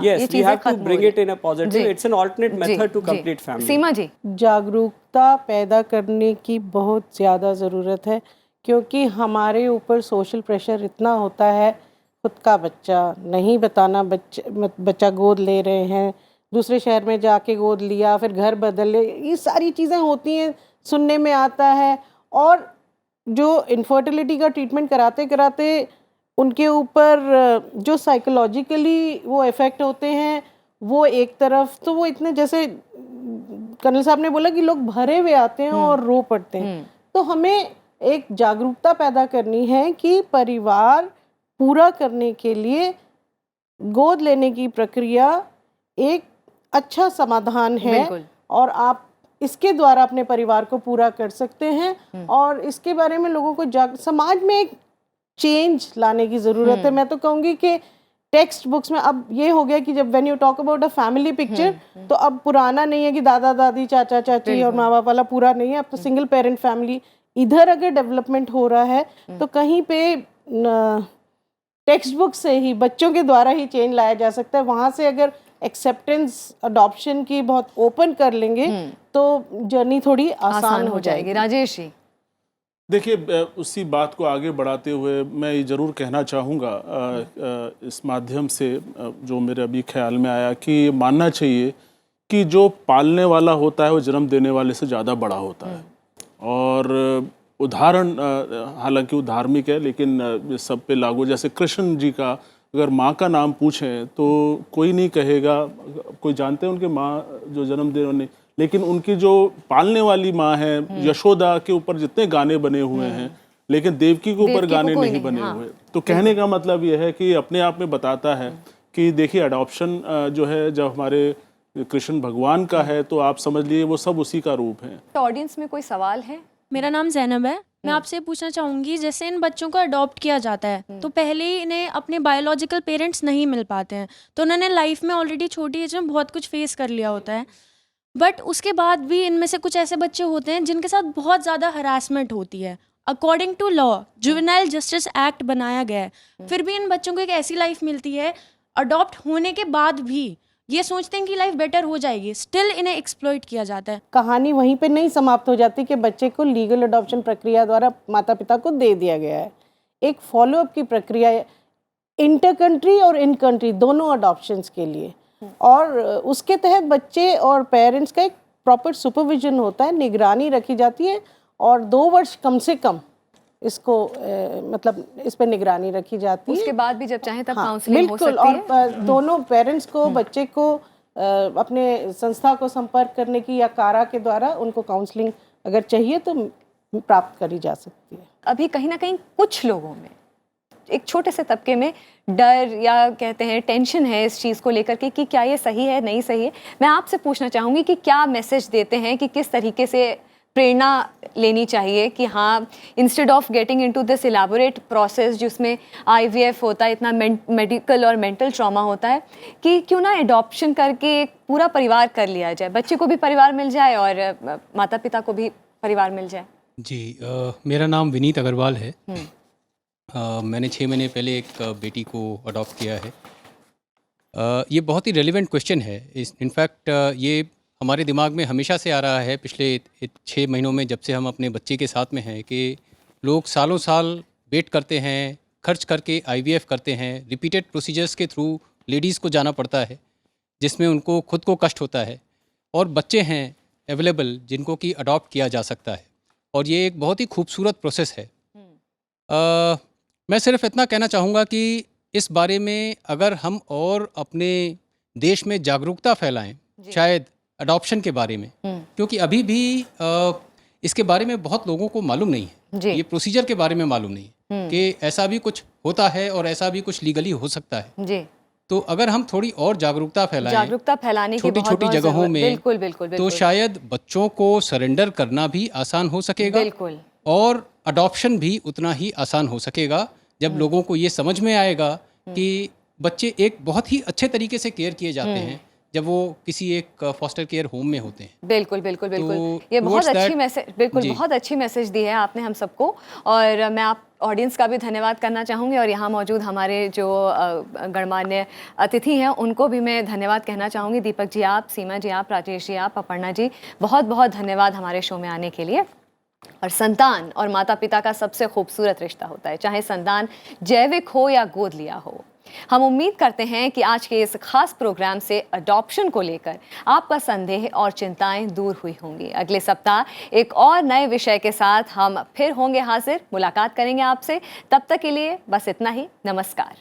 yes we have to bring it in a positive, it's an alternate method to complete family. Seema ji, जागरूकता पैदा करने की बहुत ज़्यादा ज़रूरत है, क्योंकि हमारे ऊपर सोशल प्रेशर इतना होता है, खुद का बच्चा नहीं बताना, बच्चा गोद ले रहे हैं, दूसरे शहर में जाके गोद लिया, फिर घर बदल ले, ये सारी चीज़ें होती हैं, सुनने में आता है। और जो इनफर्टिलिटी का ट्रीटमेंट कराते कराते उनके ऊपर जो साइकोलॉजिकली वो इफ़ेक्ट होते हैं, वो एक तरफ तो वो इतने, जैसे कर्नल साहब ने बोला कि लोग भरे हुए आते हैं और रो पड़ते हैं। तो हमें एक जागरूकता पैदा करनी है कि परिवार पूरा करने के लिए गोद लेने की प्रक्रिया एक अच्छा समाधान है, और आप इसके द्वारा अपने परिवार को पूरा कर सकते हैं। और इसके बारे में लोगों को समाज में एक चेंज लाने की ज़रूरत है। मैं तो कहूँगी कि टेक्स्ट बुक्स में अब ये हो गया कि जब when you talk about a family picture, तो अब पुराना नहीं है कि दादा दादी चाचा चाची और माँ बाप वाला पूरा नहीं है, अब तो सिंगल पेरेंट फैमिली। इधर अगर डेवलपमेंट हो रहा है तो कहीं पे टेक्स्ट बुक से ही बच्चों के द्वारा ही चेंज लाया जा सकता है। वहाँ से अगर एक्सेप्टेंस अडॉप्शन की बहुत ओपन कर लेंगे तो जर्नी थोड़ी आसान हो जाएगी। राजेश जी, देखिए, उसी बात को आगे बढ़ाते हुए मैं ये ज़रूर कहना चाहूँगा इस माध्यम से, जो मेरे अभी ख्याल में आया, कि ये मानना चाहिए कि जो पालने वाला होता है वो जन्म देने वाले से ज़्यादा बड़ा होता है। और उदाहरण, हालांकि वो धार्मिक है लेकिन सब पे लागू, जैसे कृष्ण जी का अगर माँ का नाम पूछें तो कोई नहीं कहेगा, कोई जानते हैं उनके माँ जो जन्म दे उन्हें, लेकिन उनकी जो पालने वाली माँ है, यशोदा के ऊपर जितने गाने बने हुए हैं, लेकिन देवकी के ऊपर गाने नहीं बने हुए। तो कहने का मतलब यह है कि अपने आप में बताता है कि देखिए, अडॉप्शन जो है, जब हमारे कृष्ण भगवान का है तो आप समझ लिए वो सब उसी का रूप है। तो ऑडियंस में कोई सवाल है? मेरा नाम जैनब है। मैं आपसे पूछना चाहूँगी, जैसे इन बच्चों को अडॉप्ट किया जाता है तो पहले ही इन्हें अपने बायोलॉजिकल पेरेंट्स नहीं मिल पाते हैं, तो उन्होंने लाइफ में ऑलरेडी छोटी एज में बहुत कुछ फेस कर लिया होता है, बट उसके बाद भी इनमें से कुछ ऐसे बच्चे होते हैं जिनके साथ बहुत ज़्यादा हरासमेंट होती है। According to law juvenile justice act बनाया गया है, फिर भी इन बच्चों को एक ऐसी लाइफ मिलती है, अडॉप्ट होने के बाद भी ये सोचते हैं कि लाइफ बेटर हो जाएगी, स्टिल इन्हें एक्सप्लॉइट किया जाता है। कहानी वहीं पे नहीं समाप्त हो जाती कि बच्चे को लीगल अडॉप्शन प्रक्रिया द्वारा माता पिता को दे दिया गया है। एक फॉलोअप की प्रक्रिया है इंटर कंट्री और इन कंट्री दोनों अडॉप्शंस के लिए, और उसके तहत बच्चे और पेरेंट्स का एक प्रॉपर सुपरविजन होता है, निगरानी रखी जाती है, और 2 वर्ष कम से कम इसको मतलब इस पे निगरानी रखी जाती है। उसके बाद भी जब चाहे तब हाँ, काउंसलिंग हो बिल्कुल, सकती है। और दोनों पेरेंट्स को बच्चे को अपने संस्था को संपर्क करने की या कारा के द्वारा उनको काउंसलिंग अगर चाहिए तो प्राप्त करी जा सकती है। अभी कहीं ना कहीं कुछ लोगों में, एक छोटे से तबके में डर या कहते हैं टेंशन है इस चीज़ को लेकर के कि क्या ये सही है नहीं सही है। मैं आपसे पूछना चाहूँगी कि क्या मैसेज देते हैं कि किस तरीके से प्रेरणा लेनी चाहिए कि हाँ, instead of getting into this elaborate process जिसमें IVF होता है, इतना मेडिकल और मेंटल ट्रॉमा होता है, कि क्यों ना एडॉप्शन करके एक पूरा परिवार कर लिया जाए, बच्चे को भी परिवार मिल जाए और माता पिता को भी परिवार मिल जाए। जी, मेरा नाम विनीत अग्रवाल है। मैंने 6 महीने पहले एक बेटी को अडॉप्ट किया है। ये बहुत ही रेलिवेंट क्वेश्चन है। इनफैक्ट ये हमारे दिमाग में हमेशा से आ रहा है पिछले 6 महीनों में, जब से हम अपने बच्चे के साथ में हैं, कि लोग सालों साल वेट करते हैं, खर्च करके IVF करते हैं, रिपीटेड प्रोसीजर्स के थ्रू लेडीज़ को जाना पड़ता है, जिसमें उनको खुद को कष्ट होता है, और बच्चे हैं अवेलेबल जिनको कि अडॉप्ट किया जा सकता है, और ये एक बहुत ही खूबसूरत प्रोसेस है। मैं सिर्फ इतना कहना चाहूँगा कि इस बारे में अगर हम और अपने देश में जागरूकता फैलाएं, शायद अडॉप्शन के बारे में, क्योंकि अभी भी इसके बारे में बहुत लोगों को मालूम नहीं है, ये प्रोसीजर के बारे में मालूम नहीं है कि ऐसा भी कुछ होता है और ऐसा भी कुछ लीगली हो सकता है। जी। तो अगर हम थोड़ी और जागरूकता फैलाने की छोटी छोटी जगहों में, बिल्कुल बिल्कुल तो शायद बच्चों को सरेंडर करना भी आसान हो सकेगा, बिल्कुल, और अडॉप्शन भी उतना ही आसान हो सकेगा जब लोगों को ये समझ में आएगा कि बच्चे एक बहुत ही अच्छे तरीके से केयर किए जाते हैं जब वो किसी एक फॉस्टर केयर होम में होते हैं। बिल्कुल बिल्कुल बिल्कुल, तो ये बहुत towards अच्छी that- मैसेज, बिल्कुल जी। बहुत अच्छी मैसेज दी है आपने हम सबको, और मैं आप ऑडियंस का भी धन्यवाद करना चाहूँगी, और यहाँ मौजूद हमारे जो गणमान्य अतिथि हैं उनको भी मैं धन्यवाद कहना चाहूँगी। दीपक जी आप, सीमा जी आप, राजेश जी आप, अपर्णा जी, बहुत बहुत धन्यवाद हमारे शो में आने के लिए। और संतान और माता पिता का सबसे खूबसूरत रिश्ता होता है, चाहे संतान जैविक हो या गोद लिया हो। हम उम्मीद करते हैं कि आज के इस खास प्रोग्राम से अडॉप्शन को लेकर आपका संदेह और चिंताएं दूर हुई होंगी। अगले सप्ताह एक और नए विषय के साथ हम फिर होंगे हाजिर, मुलाकात करेंगे आपसे। तब तक के लिए बस इतना ही। नमस्कार।